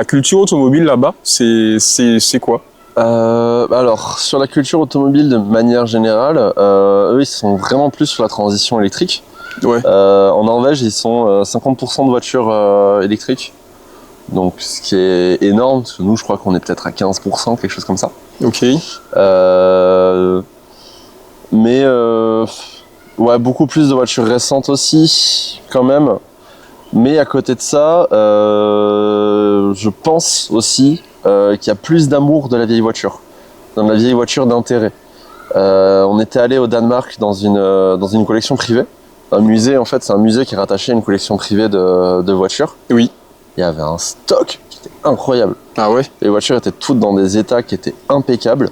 culture automobile là-bas? C'est quoi? Alors sur la culture automobile de manière générale, eux ils sont vraiment plus sur la transition électrique. Ouais. En Norvège ils sont 50% de voitures électriques. Donc ce qui est énorme, parce que nous je crois qu'on est peut-être à 15%, quelque chose comme ça. Ok. Ouais, beaucoup plus de voitures récentes aussi, quand même. Mais à côté de ça, je pense aussi qu'il y a plus d'amour de la vieille voiture, dans la vieille voiture d'intérêt. On était allé au Danemark dans une collection privée. Un musée, en fait, c'est un musée qui est rattaché à une collection privée de voitures. Oui. Il y avait un stock qui était incroyable. Ah ouais? Les voitures étaient toutes dans des états qui étaient impeccables.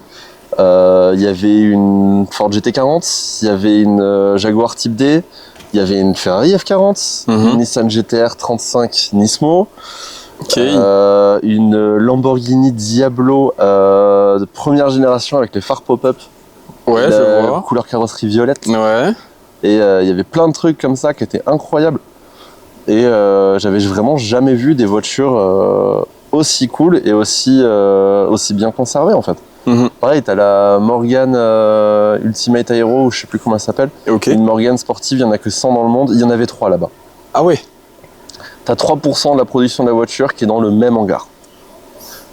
Il y avait une Ford GT40, il y avait une Jaguar Type D, il y avait une Ferrari F40, une Nissan GT-R 35 Nismo, une Lamborghini Diablo de première génération avec les phares pop-up, je vois. couleur carrosserie violette. Ouais. Et il y avait plein de trucs comme ça qui étaient incroyables. Et j'avais vraiment jamais vu des voitures aussi cool et aussi bien conservées en fait. Pareil, t'as la Morgan Ultimate Aero, ou je sais plus comment elle s'appelle. Une Morgan sportive, il y en a que 100 dans le monde. Il y en avait 3 là-bas. Ah ouais. T'as 3% de la production de la voiture qui est dans le même hangar.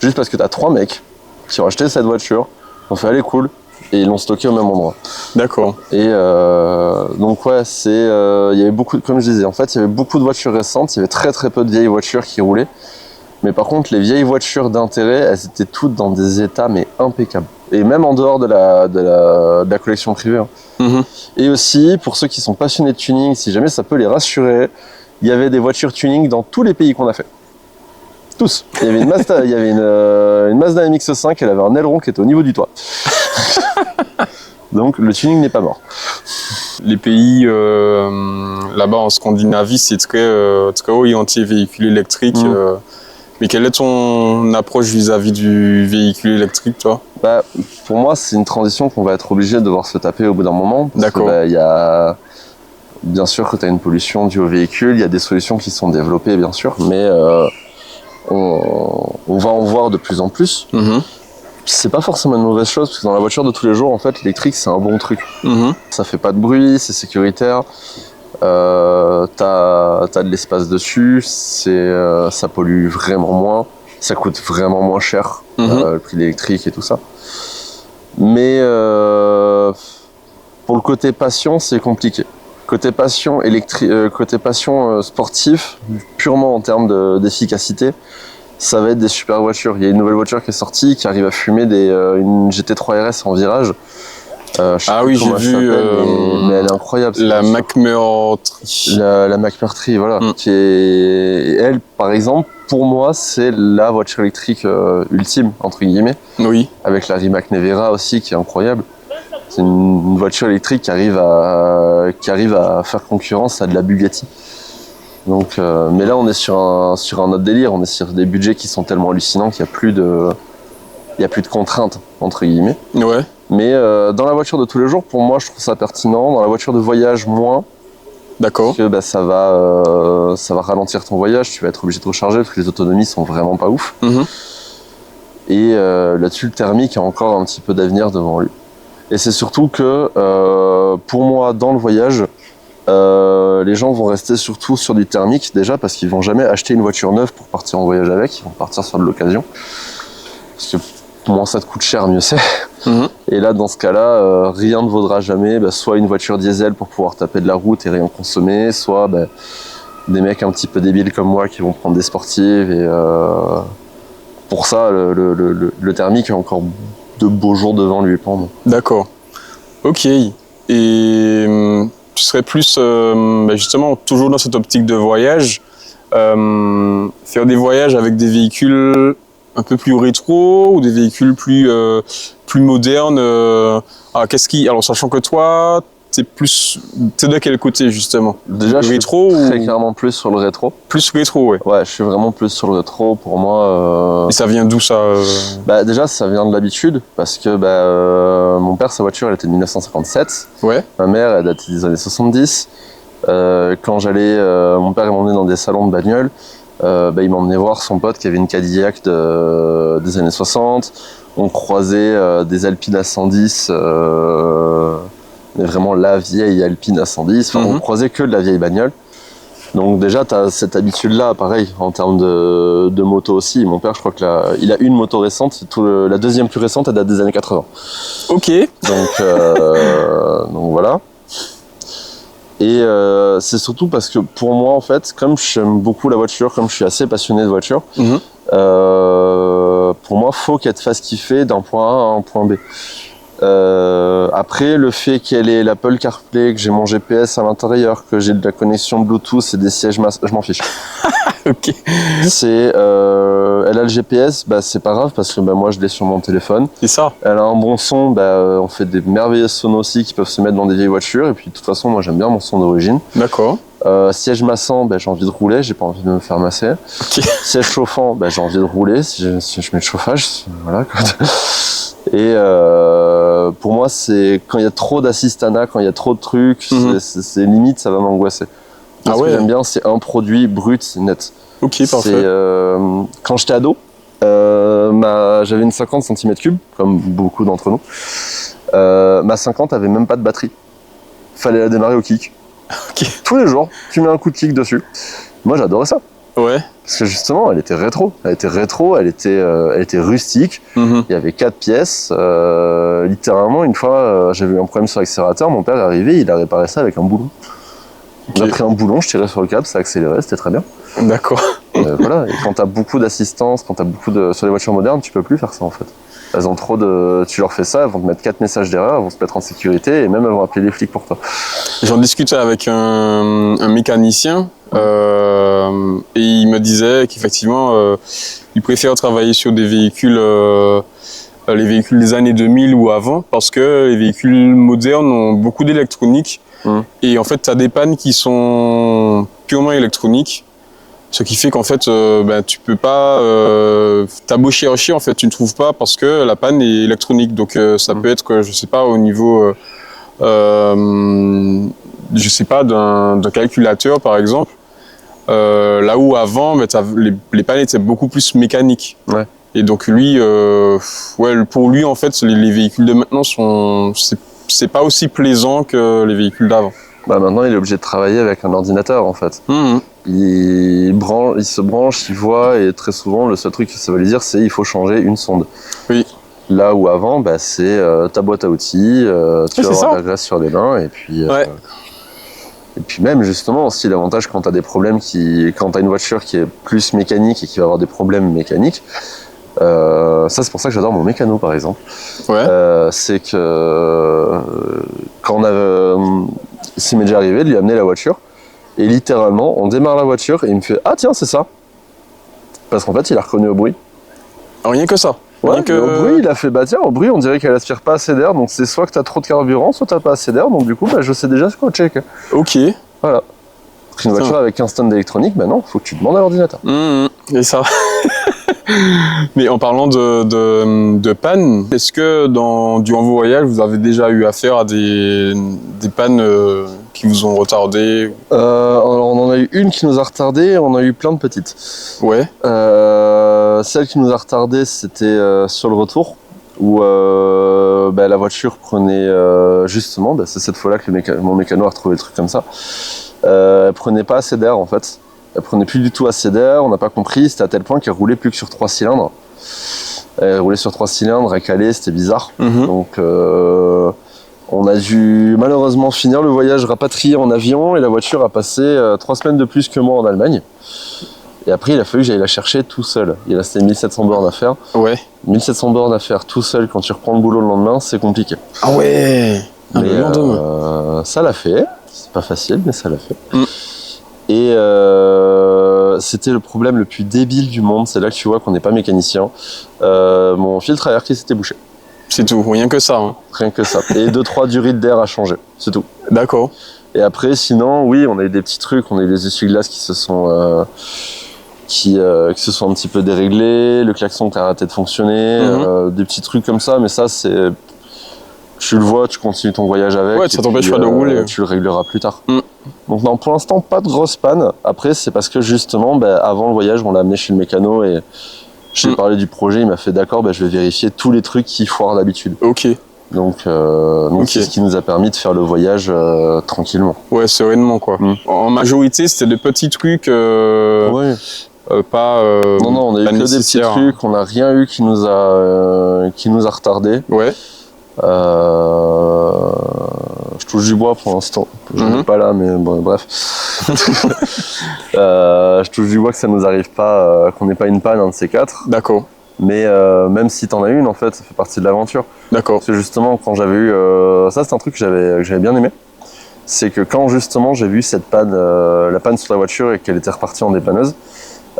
Juste parce que t'as 3 mecs qui ont acheté cette voiture, ont fait elle est cool, et ils l'ont stockée au même endroit. D'accord. Et donc ouais, il y avait beaucoup, comme je disais, en fait, il y avait beaucoup de voitures récentes, il y avait très très peu de vieilles voitures qui roulaient. Mais par contre, les vieilles voitures d'intérêt, elles étaient toutes dans des états mais impeccables. Et même en dehors de la collection privée. Et aussi, pour ceux qui sont passionnés de tuning, si jamais ça peut les rassurer, il y avait des voitures tuning dans tous les pays qu'on a fait. Tous. Il y avait une Mazda, une Mazda MX-5, elle avait un aileron qui était au niveau du toit. Donc le tuning n'est pas mort. Les pays là-bas en Scandinavie, c'est très orienté véhicule électrique. Mais quelle est ton approche vis-à-vis du véhicule électrique, toi? Pour moi, c'est une transition qu'on va être obligé de devoir se taper au bout d'un moment. D'accord. Il y a bien sûr que tu as une pollution due au véhicule, il y a des solutions qui sont développées, bien sûr, mais on va en voir de plus en plus. C'est pas forcément une mauvaise chose, parce que dans la voiture de tous les jours, en fait, l'électrique, c'est un bon truc. Ça fait pas de bruit, c'est sécuritaire. T'as de l'espace dessus, ça pollue vraiment moins, ça coûte vraiment moins cher, le prix de l'électrique et tout ça. Mais pour le côté passion, c'est compliqué. Côté passion, sportif, purement en termes d'efficacité, ça va être des super voitures. Il y a une nouvelle voiture qui est sortie qui arrive à fumer une GT3 RS en virage. Ah oui, j'ai vu. Mais elle est incroyable. La McMurtry. La McMurtry, voilà. Elle, par exemple, pour moi, c'est la voiture électrique ultime, entre guillemets. Oui. Avec la Rimac Nevera aussi, qui est incroyable. C'est une voiture électrique qui arrive à faire concurrence à de la Bugatti. Donc, mais là, on est sur un autre délire. On est sur des budgets qui sont tellement hallucinants qu'il n'y a plus de contraintes, entre guillemets. Ouais. Mais dans la voiture de tous les jours, pour moi, je trouve ça pertinent. Dans la voiture de voyage, moins. D'accord. Parce que ça va ralentir ton voyage. Tu vas être obligé de recharger parce que les autonomies sont vraiment pas ouf. Et là-dessus, le thermique a encore un petit peu d'avenir devant lui. Et c'est surtout que, pour moi, dans le voyage, les gens vont rester surtout sur du thermique, déjà, parce qu'ils vont jamais acheter une voiture neuve pour partir en voyage avec. Ils vont partir sur de l'occasion. Parce que moins ça te coûte cher, mieux c'est. Et là, dans ce cas-là, rien ne vaudra jamais soit une voiture diesel pour pouvoir taper de la route et rien consommer, soit des mecs un petit peu débiles comme moi qui vont prendre des sportives. Et pour ça, le thermique a encore de beaux jours devant lui. D'accord. Ok. Et tu serais plus, justement, toujours dans cette optique de voyage, faire des voyages avec des véhicules un peu plus rétro ou des véhicules plus modernes. Alors, sachant que toi, t'es de quel côté justement? Déjà, rétro, je suis très clairement plus sur le rétro. Plus rétro, ouais. Ouais, je suis vraiment plus sur le rétro. Pour moi. Et ça vient d'où ça Déjà, ça vient de l'habitude parce que mon père, sa voiture, elle était de 1957. Ouais. Ma mère, elle datait des années 70. Quand mon père m'emmenait dans des salons de bagnole. Il m'emmenait voir son pote qui avait une Cadillac des années 60. On croisait des Alpines à 110, mais vraiment la vieille Alpine à 110. On croisait que de la vieille bagnole. Donc déjà, tu as cette habitude-là, pareil, en termes de moto aussi. Mon père, je crois qu'il a une moto récente. La deuxième plus récente, elle date des années 80. Ok. Donc voilà. Et c'est surtout parce que pour moi, en fait, comme j'aime beaucoup la voiture, comme je suis assez passionné de voiture, pour moi, faut qu'elle te fasse kiffer d'un point A à un point B. Après, le fait qu'elle ait l'Apple CarPlay, que j'ai mon GPS à l'intérieur, que j'ai de la connexion Bluetooth et des sièges je m'en fiche. Ok. Elle a le GPS, c'est pas grave parce que moi je l'ai sur mon téléphone. C'est ça. Elle a un bon son, on fait des merveilleuses sonos aussi qui peuvent se mettre dans des vieilles voitures. Et puis de toute façon, moi j'aime bien mon son d'origine. D'accord. Siège massant, j'ai envie de rouler, j'ai pas envie de me faire masser. Okay. Siège chauffant, j'ai envie de rouler si je mets le chauffage. Voilà. Et pour moi, c'est quand il y a trop d'assistanat, quand il y a trop de trucs, c'est limite, ça va m'angoisser. Ce que j'aime bien, c'est un produit brut, net. Ok, parfait. Quand j'étais ado, j'avais une 50 cm3, comme beaucoup d'entre nous. Ma 50 avait même pas de batterie. Fallait la démarrer au kick. Okay. Tous les jours, tu mets un coup de kick dessus. Moi, j'adorais ça. Ouais. Parce que justement, elle était rétro. Elle était rustique. Il y avait 4 pièces. Littéralement, une fois, j'avais eu un problème sur l'accélérateur. Mon père est arrivé, il a réparé ça avec un boulon. J'ai pris un boulon, je tirais sur le câble, ça accélérait, c'était très bien. D'accord. Voilà. Et quand t'as beaucoup d'assistance, sur les voitures modernes, tu peux plus faire ça en fait. Elles ont tu leur fais ça, elles vont te mettre 4 messages d'erreur, elles vont se mettre en sécurité et même elles vont appeler les flics pour toi. J'en discutais avec un mécanicien et il me disait qu'effectivement il préfère travailler sur des véhicules les véhicules des années 2000 ou avant parce que les véhicules modernes ont beaucoup d'électronique et en fait tu as des pannes qui sont purement électroniques. Ce qui fait qu'en fait, tu peux pas, t'as beau chercher, en fait, tu ne trouves pas parce que la panne est électronique. Donc, ça peut être, je sais pas, au niveau, je sais pas, d'un calculateur, par exemple. Là où avant, les pannes étaient beaucoup plus mécaniques. Ouais. Et donc, lui, pour lui, en fait, les véhicules de maintenant c'est pas aussi plaisant que les véhicules d'avant. Bah maintenant, il est obligé de travailler avec un ordinateur, en fait. Il se branche, il voit, et très souvent, le seul truc que ça veut lui dire, c'est il faut changer une sonde. Oui. Là où avant, bah, c'est ta boîte à outils, tu vas avoir de la graisse sur les mains, et puis... Et puis même, justement, aussi, l'avantage quand tu as des problèmes quand tu as une voiture qui est plus mécanique et qui va avoir des problèmes mécaniques, ça, c'est pour ça que j'adore mon mécano, par exemple. C'est que quand ça m'est déjà arrivé de lui amener la voiture, et littéralement, on démarre la voiture et il me fait « Ah tiens, c'est ça !» Parce qu'en fait, il a reconnu au bruit. Rien que ça. Au bruit, il a fait « Bah tiens, au bruit, on dirait qu'elle aspire pas assez d'air, donc c'est soit que t'as trop de carburant, soit t'as pas assez d'air, donc du coup, bah, je sais déjà ce qu'on check. » Ok. Voilà. Une voiture avec 15 tonnes d'électronique, bah non, faut que tu demandes à l'ordinateur. Et ça. Mais en parlant de panne, est-ce que durant vos voyages, vous avez déjà eu affaire à des pannes qui vous ont retardé? Alors on en a eu une qui nous a retardé, on a eu plein de petites. Ouais. Celle qui nous a retardé, c'était sur le retour, où la voiture prenait justement, c'est cette fois-là que mon mécano a retrouvé le truc comme ça. Elle prenait pas assez d'air en fait. Elle prenait plus du tout assez d'air, on n'a pas compris, c'était à tel point qu'elle roulait plus que sur 3 cylindres. Elle roulait sur 3 cylindres, elle calait, c'était bizarre. Donc on a dû malheureusement finir le voyage rapatrié en avion et la voiture a passé 3 semaines de plus que moi en Allemagne. Et après il a fallu que j'aille la chercher tout seul. Il restait 1700 bornes à faire. Ouais. 1700 bornes à faire tout seul quand tu reprends le boulot le lendemain, c'est compliqué. Ah ouais. Mais le lendemain. Ça l'a fait, c'est pas facile mais ça l'a fait. Et c'était le problème le plus débile du monde, c'est là que tu vois qu'on n'est pas mécanicien. Mon filtre à air qui s'était bouché. C'est tout, rien que ça. Rien que ça. Et 2-3 durées d'air à changer, c'est tout. D'accord. Et après, sinon, oui, on a eu des petits trucs, on a eu des essuie-glaces qui se sont un petit peu déréglés, le klaxon qui a arrêté de fonctionner, des petits trucs comme ça, mais ça, c'est... Tu le vois, tu continues ton voyage avec. Ouais, ça t'empêche pas de rouler. Tu le régleras plus tard. Donc non, pour l'instant, pas de grosse panne. Après, c'est parce que justement, avant le voyage, on l'a amené chez le mécano et j'ai parlé du projet, il m'a fait d'accord, je vais vérifier tous les trucs qui foirent d'habitude. Ok. Donc c'est ce qui nous a permis de faire le voyage tranquillement. Ouais, sereinement quoi. En majorité, c'était des petits trucs. Ouais. Pas. Non, on a eu que des petits trucs. On n'a rien eu qui nous a retardé. Ouais. Je touche du bois pour l'instant. Je n'en ai pas là, mais bon, bref. Je touche du bois que ça nous arrive pas, qu'on n'ait pas une panne, un de ces 4. D'accord. Mais même si t'en as une, en fait, ça fait partie de l'aventure. D'accord. Parce que justement, quand j'avais eu... ça, c'est un truc que j'avais bien aimé. C'est que quand justement j'ai vu cette panne, la panne sur la voiture et qu'elle était repartie en dépanneuse,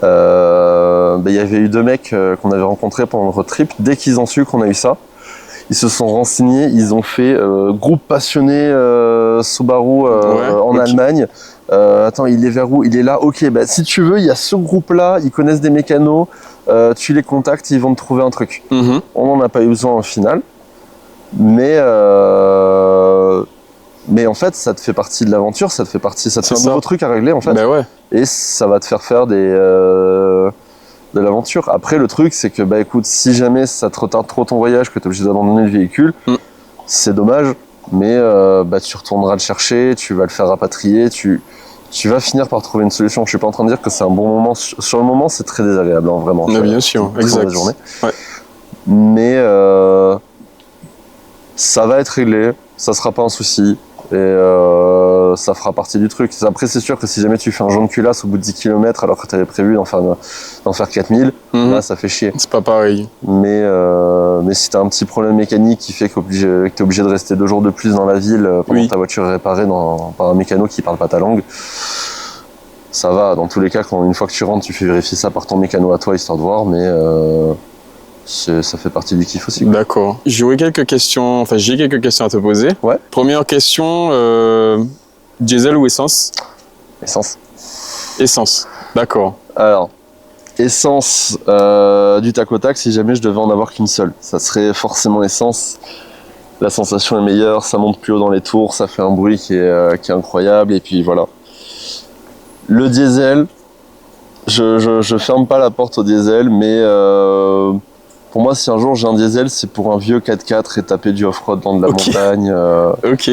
y avait eu 2 mecs qu'on avait rencontrés pendant le road trip. Dès qu'ils ont su qu'on a eu ça, ils se sont renseignés, ils ont fait groupe passionné Subaru en Allemagne. Attends, il est vers où? Il est là. Ok, si tu veux, il y a ce groupe-là, ils connaissent des mécanos, tu les contactes, ils vont te trouver un truc. On n'en a pas eu besoin au final, mais en fait, ça te fait partie de l'aventure, ça te fait un nouveau truc à régler en fait. Ouais. Et ça va te faire de l'aventure. Après, le truc, c'est que, écoute, si jamais ça te retarde trop ton voyage, que tu es obligé d'abandonner le véhicule, c'est dommage, mais tu retourneras le chercher, tu vas le faire rapatrier, tu vas finir par trouver une solution. Je suis pas en train de dire que c'est un bon moment. Sur le moment, c'est très désagréable, vraiment. Mais bien sûr, exact. La journée. Ouais. Mais ça va être réglé, ça sera pas un souci. Et ça fera partie du truc. Après, c'est sûr que si jamais tu fais un jaune culasse au bout de 10 km alors que tu avais prévu d'en faire 4000, là, ça fait chier. C'est pas pareil. Mais si tu as un petit problème mécanique qui fait que tu es obligé de rester 2 jours de plus dans la ville pendant que ta voiture est réparée par un mécano qui parle pas ta langue, ça va. Dans tous les cas, une fois que tu rentres, tu fais vérifier ça par ton mécano à toi, histoire de voir, mais... ça fait partie du kiff aussi. D'accord. J'ai quelques questions à te poser. Ouais. Première question, diesel ou essence? Essence. Essence, d'accord. Alors, essence du tac au tac, si jamais je devais en avoir qu'une seule, ça serait forcément essence. La sensation est meilleure, ça monte plus haut dans les tours, ça fait un bruit qui est incroyable, et puis voilà. Le diesel, je ferme pas la porte au diesel, mais... pour moi, si un jour j'ai un diesel, c'est pour un vieux 4x4 et taper du off-road dans de la montagne. Ok.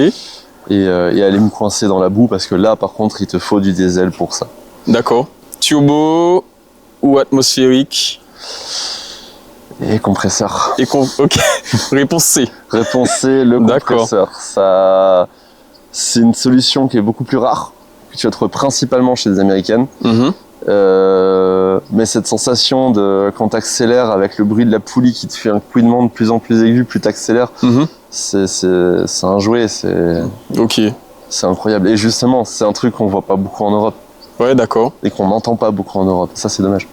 et aller me coincer dans la boue parce que là, par contre, il te faut du diesel pour ça. D'accord. Turbo ou atmosphérique? Et compresseur. Ok. Réponse C. Réponse C, le compresseur. Ça, c'est une solution qui est beaucoup plus rare, que tu vas trouver principalement chez les Américaines. Mais cette sensation de quand tu accélères avec le bruit de la poulie qui te fait un couinement de plus en plus aigu, plus tu accélères, c'est un jouet, c'est incroyable. Et justement, c'est un truc qu'on voit pas beaucoup en Europe. Ouais, d'accord. Et qu'on n'entend pas beaucoup en Europe. Ça, c'est dommage.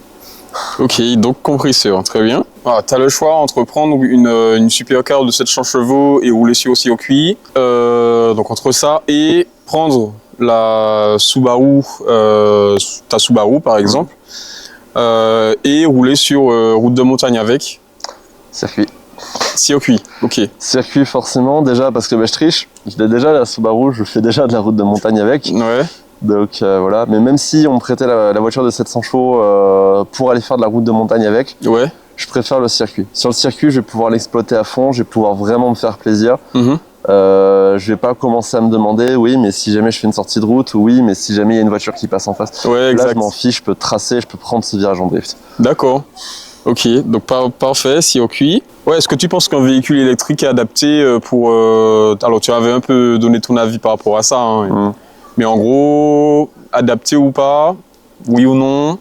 Ok, donc compresseur, très bien. Tu as le choix entre prendre une supercar de 700 chevaux et rouler sur circuit. Donc entre ça et prendre la Subaru, ta Subaru par exemple, et rouler sur route de montagne avec. Circuit. Circuit, ok. Circuit forcément, déjà parce que je triche. Je l'ai déjà la Subaru, je fais déjà de la route de montagne avec. Ouais. Donc voilà, mais même si on me prêtait la voiture de 700 chevaux pour aller faire de la route de montagne avec, ouais. Je préfère le circuit. Sur le circuit, je vais pouvoir l'exploiter à fond, je vais pouvoir vraiment me faire plaisir. Je vais pas commencer à me demander, oui, mais si jamais je fais une sortie de route, oui, mais si jamais il y a une voiture qui passe en face. Ouais, là, je m'en fiche, je peux tracer, je peux prendre ce virage en drift. D'accord. Ok, donc parfait, circuit. Ouais, est-ce que tu penses qu'un véhicule électrique est adapté pour... Alors, tu avais un peu donné ton avis par rapport à ça, hein, mais en gros, adapté ou pas, oui ou non,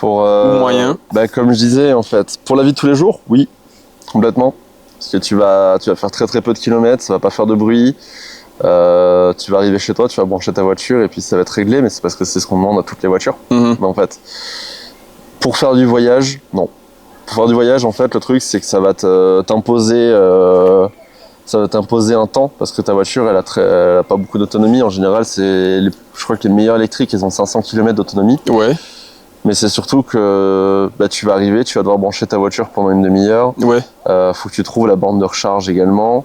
ou moyen. Comme je disais, en fait, pour la vie de tous les jours, oui, complètement. Parce que tu vas faire très très peu de kilomètres, ça va pas faire de bruit. Tu vas arriver chez toi, tu vas brancher ta voiture et puis ça va être réglé, mais c'est parce que c'est ce qu'on demande à toutes les voitures. Mais en fait, pour faire du voyage, non. Pour faire du voyage, en fait, le truc, c'est que ça va t'imposer un temps, parce que ta voiture, elle a pas beaucoup d'autonomie. En général, je crois que les meilleures électriques, elles ont 500 km d'autonomie. Ouais. Mais c'est surtout que tu vas arriver, tu vas devoir brancher ta voiture pendant une demi-heure. Ouais. Faut que tu trouves la borne de recharge également.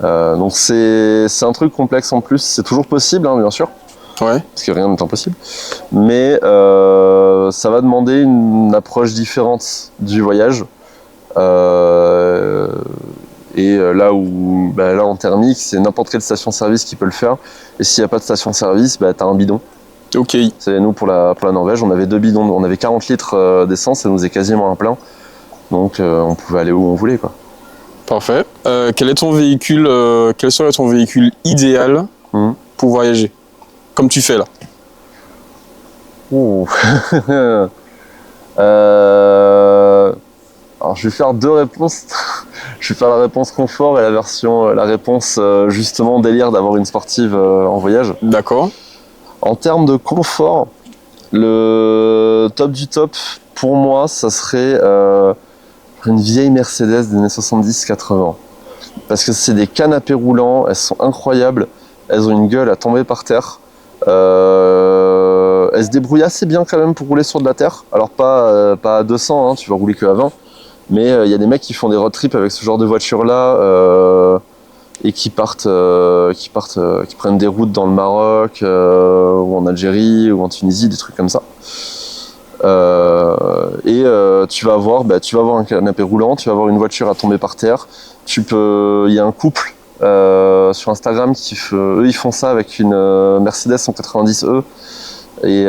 Donc c'est un truc complexe en plus. C'est toujours possible, hein, bien sûr. Ouais. Parce que rien n'est impossible. Mais ça va demander une approche différente du voyage. Là en thermique, c'est n'importe quelle station-service qui peut le faire. Et s'il n'y a pas de station-service, t'as un bidon. Ok. C'est nous pour la Norvège, on avait 2 bidons, on avait 40 litres d'essence, ça nous est quasiment un plein. Donc on pouvait aller où on voulait, quoi. Parfait. Quel serait ton véhicule idéal pour voyager? Comme tu fais là. Alors je vais faire 2 réponses. Je vais faire la réponse confort et la réponse justement délire d'avoir une sportive en voyage. D'accord. En termes de confort, le top du top, pour moi, ça serait une vieille Mercedes des années 70-80. Parce que c'est des canapés roulants, elles sont incroyables, elles ont une gueule à tomber par terre. Elles se débrouillent assez bien quand même pour rouler sur de la terre. Alors pas à 200, hein, tu vas rouler que à 20. Mais il y a des mecs qui font des road trips avec ce genre de voiture-là. Et qui prennent des routes dans le Maroc ou en Algérie ou en Tunisie, des trucs comme ça. Tu vas avoir un canapé roulant, tu vas avoir une voiture à tomber par terre. Il y a un couple sur Instagram eux ils font ça avec une Mercedes 190E et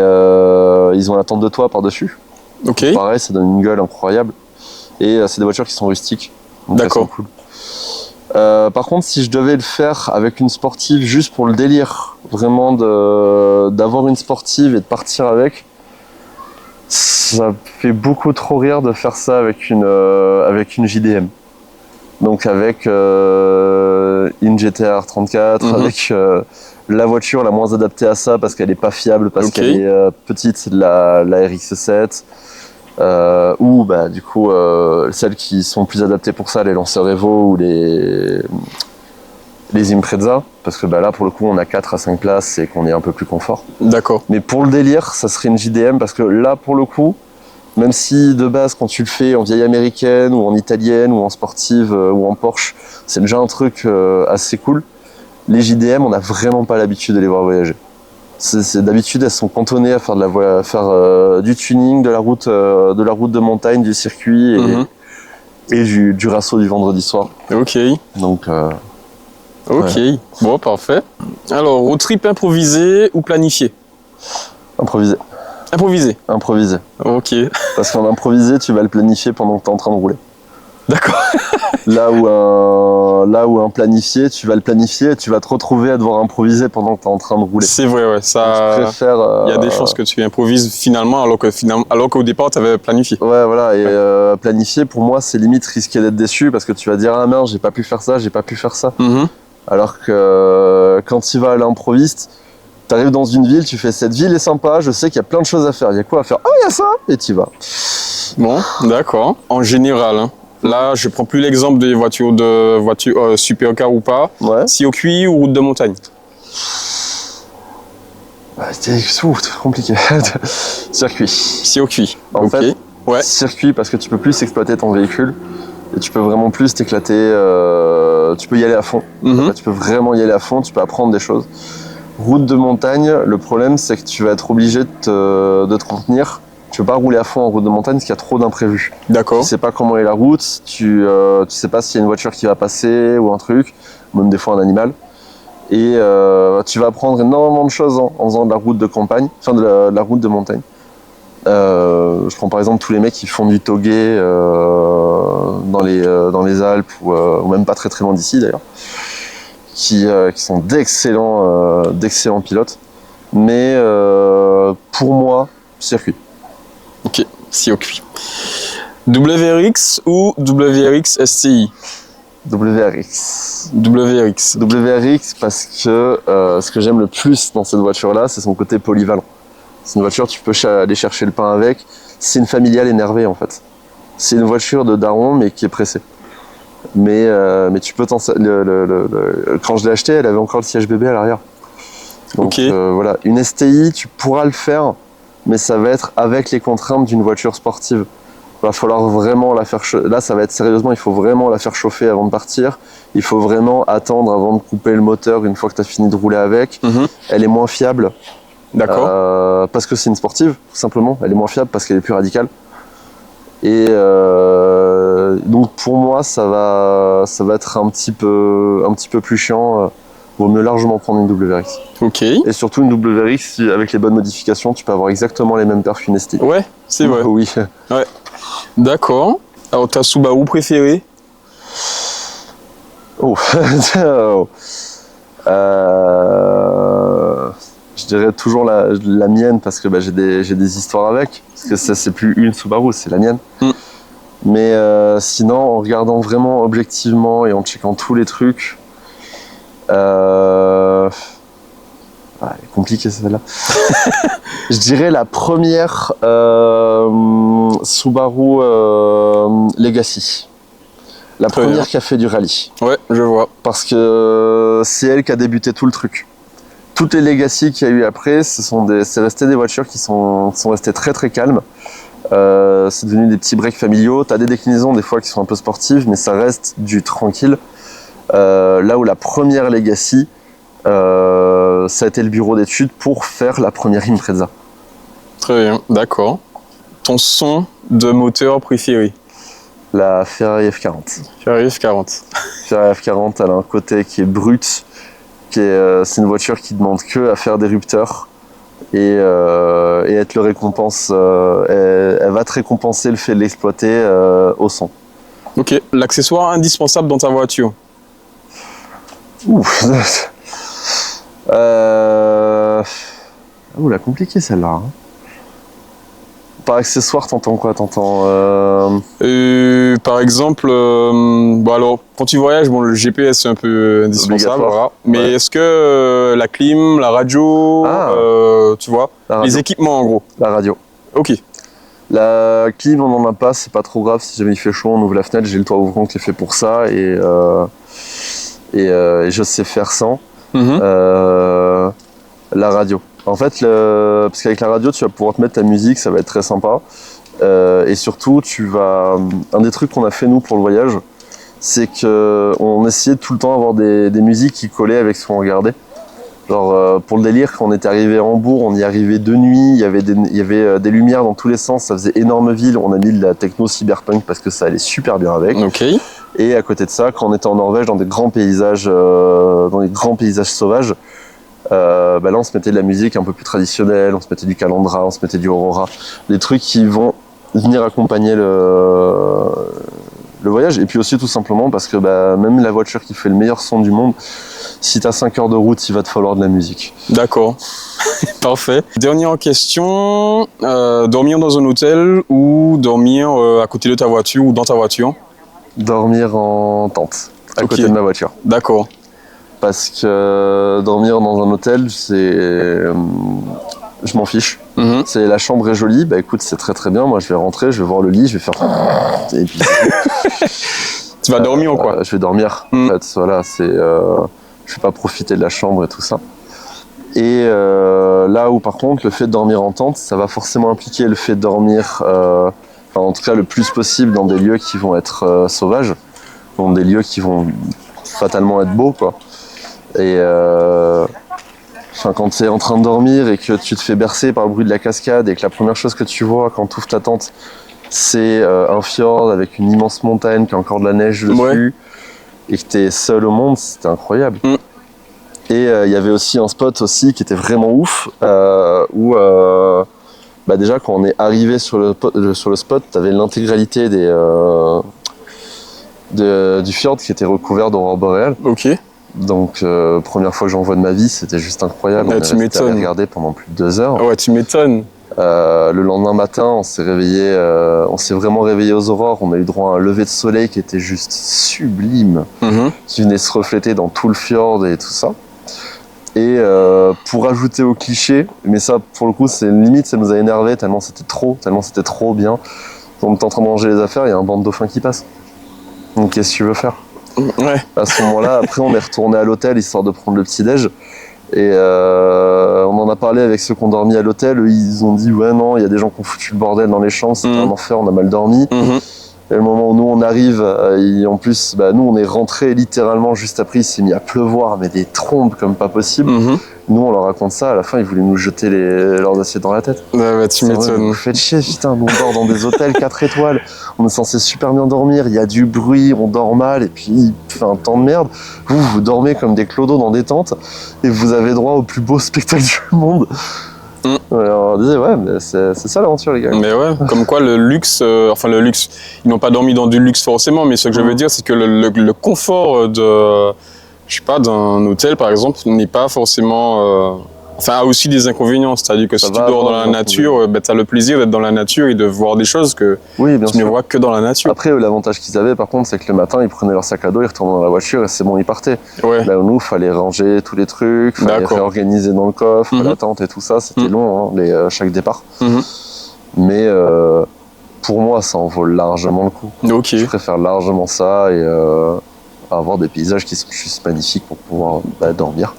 ils ont la tente de toit par-dessus. Ok. Pareil, ça donne une gueule incroyable. Et c'est des voitures qui sont rustiques. D'accord. Cool. Par contre, si je devais le faire avec une sportive juste pour le délire, vraiment d'avoir une sportive et de partir avec, ça fait beaucoup trop rire de faire ça avec une JDM. Donc avec une GT-R 34, avec la voiture la moins adaptée à ça parce qu'elle n'est pas fiable, parce qu'elle est petite, c'est de la RX-7. Ou du coup celles qui sont plus adaptées pour ça, les Lancer Evo ou les Impreza, parce que là pour le coup on a 4 à 5 places et qu'on est un peu plus confort. D'accord. Mais pour le délire, ça serait une JDM parce que là pour le coup, même si de base quand tu le fais en vieille américaine ou en italienne ou en sportive ou en Porsche, c'est déjà un truc assez cool, les JDM on n'a vraiment pas l'habitude de les voir voyager. D'habitude, elles sont cantonnées à faire du tuning, de la route de montagne, du circuit et du rasso du vendredi soir. Ok. Donc Ok, bon, parfait. Alors, road trip improvisé ou planifié? Improvisé. Improvisé. Improvisé. Ok, Parce qu'en improvisé, tu vas le planifier pendant que tu es en train de rouler. d'accord. Là où un planifié, tu vas le planifier et tu vas te retrouver à devoir improviser pendant que tu es en train de rouler. C'est vrai, ouais. Donc, Ça, je préfère. il y a des choses que tu improvises finalement, alors qu'au départ, tu avais planifié. Ouais, voilà. Et planifier, pour moi, c'est limite risquer d'être déçu parce que tu vas dire ah mince, j'ai pas pu faire ça, j'ai pas pu faire ça. Mhm. Alors que quand tu vas à l'improviste, tu arrives dans une ville, tu fais cette ville est sympa, je sais qu'il y a plein de choses à faire. Il y a quoi à faire? Ah, il y a ça! Et tu y vas. Bon, d'accord. En général, hein. Là, je prends plus l'exemple des voitures supercar ou pas. Ouais. Circuit ou route de montagne? C'est compliqué. Circuit. Circuit. En Ok. fait, Ouais. circuit parce que tu peux plus exploiter ton véhicule et tu peux vraiment plus t'éclater. Tu peux y aller à fond. Mhm. Tu peux vraiment y aller à fond, tu peux apprendre des choses. Route de montagne, le problème c'est que tu vas être obligé de te contenir. Tu peux pas rouler à fond en route de montagne parce qu'il y a trop d'imprévus. D'accord. Tu sais pas comment est la route, tu sais pas s'il y a une voiture qui va passer ou un truc, même des fois un animal. Et tu vas apprendre énormément de choses en faisant de la route de campagne, enfin de la route de montagne. Je prends par exemple tous les mecs qui font du togé dans les Alpes ou même pas très très loin d'ici d'ailleurs, qui sont d'excellents pilotes. Mais pour moi, circuit. Ok. Circuit. WRX ou WRX STI? WRX. WRX. WRX parce que ce que j'aime le plus dans cette voiture-là, c'est son côté polyvalent. C'est une voiture, tu peux aller chercher le pain avec. C'est une familiale énervée en fait. C'est une voiture de daron mais qui est pressée. Mais tu peux quand je l'ai achetée, elle avait encore le siège bébé à l'arrière. Donc Ok. voilà, une STI, tu pourras le faire, mais ça va être avec les contraintes d'une voiture sportive. Il va falloir vraiment la faire chauffer. Là, ça va être sérieusement, il faut vraiment la faire chauffer avant de partir. Il faut vraiment attendre avant de couper le moteur une fois que tu as fini de rouler avec. Mhm. Elle est moins fiable. D'accord. Parce que c'est une sportive, tout simplement. Elle est moins fiable parce qu'elle est plus radicale. Et donc pour moi, ça va être un petit peu plus chiant. Vaut mieux largement prendre une WRX. Ok. Et surtout une WRX, avec les bonnes modifications, tu peux avoir exactement les mêmes perfs qu'une STI. Ouais, c'est vrai. Oui. D'accord. Alors, ta Subaru préférée? Oh. Je dirais toujours la mienne parce que j'ai des histoires avec. Parce que ça, c'est plus une Subaru, c'est la mienne. Mm. Mais sinon, en regardant vraiment objectivement et en checkant tous les trucs, elle est compliquée celle-là. Je dirais la première Subaru Legacy. La Très première bien. qui a fait du rallye. Ouais, je vois. Parce que c'est elle qui a débuté tout le truc. Toutes les Legacy qu'il y a eu après, c'est resté des voitures qui sont restées très très calmes. C'est devenu des petits breaks familiaux. T'as des déclinaisons des fois qui sont un peu sportives, mais ça reste du tranquille. Là où la première Legacy, ça a été le bureau d'études pour faire la première Impreza. Très bien, d'accord. Ton son de moteur préféré? La Ferrari F40. Ferrari F40. Ferrari F40, elle a un côté qui est brut, c'est une voiture qui demande que à faire des rupteurs et elle te le récompense. Elle va te récompenser le fait de l'exploiter au son. Ok. L'accessoire indispensable dans ta voiture? Ouf. La compliquée celle-là. Hein. Par accessoire, t'entends quoi? Par exemple, bon alors, quand tu voyages, bon, le GPS c'est un peu indispensable, Obligatoire. voilà. Mais Ouais. est-ce que la clim, la radio, tu vois, La radio. les équipements en gros? La radio. Ok. La clim, on n'en a pas, c'est pas trop grave. Si jamais il fait chaud, on ouvre la fenêtre. J'ai le toit ouvrant qui est fait pour ça et je sais faire sans. Mhm. La radio. En fait, parce qu'avec la radio, tu vas pouvoir te mettre ta musique, ça va être très sympa. Et surtout, un des trucs qu'on a fait nous pour le voyage, c'est qu'on essayait de tout le temps d'avoir des musiques qui collaient avec ce qu'on regardait. Genre pour le délire, quand on était arrivé à Hambourg, on y arrivait de nuit, il y avait des lumières dans tous les sens, ça faisait énorme ville. On a mis de la techno cyberpunk parce que ça allait super bien avec. Ok. Et à côté de ça, quand on était en Norvège, dans des grands paysages sauvages, là on se mettait de la musique un peu plus traditionnelle, on se mettait du Kalandra, on se mettait du Aurora, des trucs qui vont venir accompagner le voyage. Et puis aussi tout simplement parce que même la voiture qui fait le meilleur son du monde, si t'as 5 heures de route, il va te falloir de la musique. D'accord. Parfait. Dernière question, dormir dans un hôtel ou dormir à côté de ta voiture ou dans ta voiture? Dormir en tente, à côté de ma voiture. D'accord. Parce que dormir dans un hôtel, je m'en fiche. C'est la chambre est jolie, écoute, c'est très très bien. Moi, je vais rentrer, je vais voir le lit, je vais faire. Et puis, tu vas dormir ou quoi? Je vais dormir. En fait, voilà, je vais pas profiter de la chambre et tout ça. Et là où par contre, le fait de dormir en tente, ça va forcément impliquer le fait de dormir, en tout cas le plus possible dans des lieux qui vont être sauvages, dans des lieux qui vont fatalement être beaux, quoi. Et quand tu es en train de dormir et que tu te fais bercer par le bruit de la cascade et que la première chose que tu vois quand tu ouvres ta tente, c'est un fjord avec une immense montagne qui a encore de la neige dessus, et que tu es seul au monde, c'était incroyable. Et il y avait aussi un spot aussi qui était vraiment ouf, où déjà quand on est arrivé sur le spot, tu avais l'intégralité du fjord qui était recouvert d'aurore boréale. Ok. Donc première fois que j'en vois de ma vie, c'était juste incroyable. On est resté à regarder pendant plus de 2 heures. Ouais, tu m'étonnes. Le lendemain matin, on s'est vraiment réveillé aux aurores. On a eu droit à un lever de soleil qui était juste sublime, qui venait se refléter dans tout le fjord et tout ça. Et pour ajouter au cliché, mais ça pour le coup c'est limite, ça nous a énervé tellement c'était trop bien. On est en train de manger les affaires, il y a un banc de dauphins qui passe. Donc qu'est-ce que tu veux faire? Ouais. À ce moment-là, après on est retourné à l'hôtel histoire de prendre le petit-déj. Et on en a parlé avec ceux qui ont dormi à l'hôtel. Ils ont dit ouais non, il y a des gens qui ont foutu le bordel dans les chambres, c'était un enfer, on a mal dormi. Et le moment où nous on arrive, en plus nous on est rentré littéralement juste après, il s'est mis à pleuvoir, mais des trompes comme pas possible. Nous on leur raconte ça, à la fin ils voulaient nous jeter leurs assiettes dans la tête. Ouais, tu m'étonnes. Vous faites chier, putain, nous on dort dans des hôtels 4 étoiles, on est censé super bien dormir, il y a du bruit, on dort mal, et puis il fait un temps de merde. Vous dormez comme des clodos dans des tentes, et vous avez droit au plus beau spectacle du monde. Alors on disait ouais, mais c'est ça l'aventure les gars. Mais ouais, comme quoi le luxe, le luxe, ils n'ont pas dormi dans du luxe forcément, mais ce que je veux dire c'est que le confort d'un hôtel par exemple n'est pas forcément, a aussi des inconvénients, c'est-à-dire que si tu dors dans la nature, tu as le plaisir d'être dans la nature et de voir des choses que tu ne vois que dans la nature. Après l'avantage qu'ils avaient par contre c'est que le matin ils prenaient leur sac à dos, ils retournaient dans la voiture et c'est bon, ils partaient. Là où nous fallait ranger tous les trucs, fallait réorganiser dans le coffre, la tente et tout ça, c'était long chaque départ. Mais pour moi ça en vaut largement le coup. Je préfère largement ça et avoir des paysages qui sont juste magnifiques pour pouvoir dormir.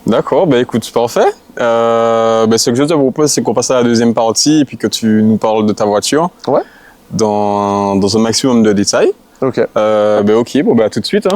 D'accord, écoute, parfait. Ce que je te propose, c'est qu'on passe à la deuxième partie et puis que tu nous parles de ta voiture. Ouais. Dans un maximum de détails. Ok. À tout de suite.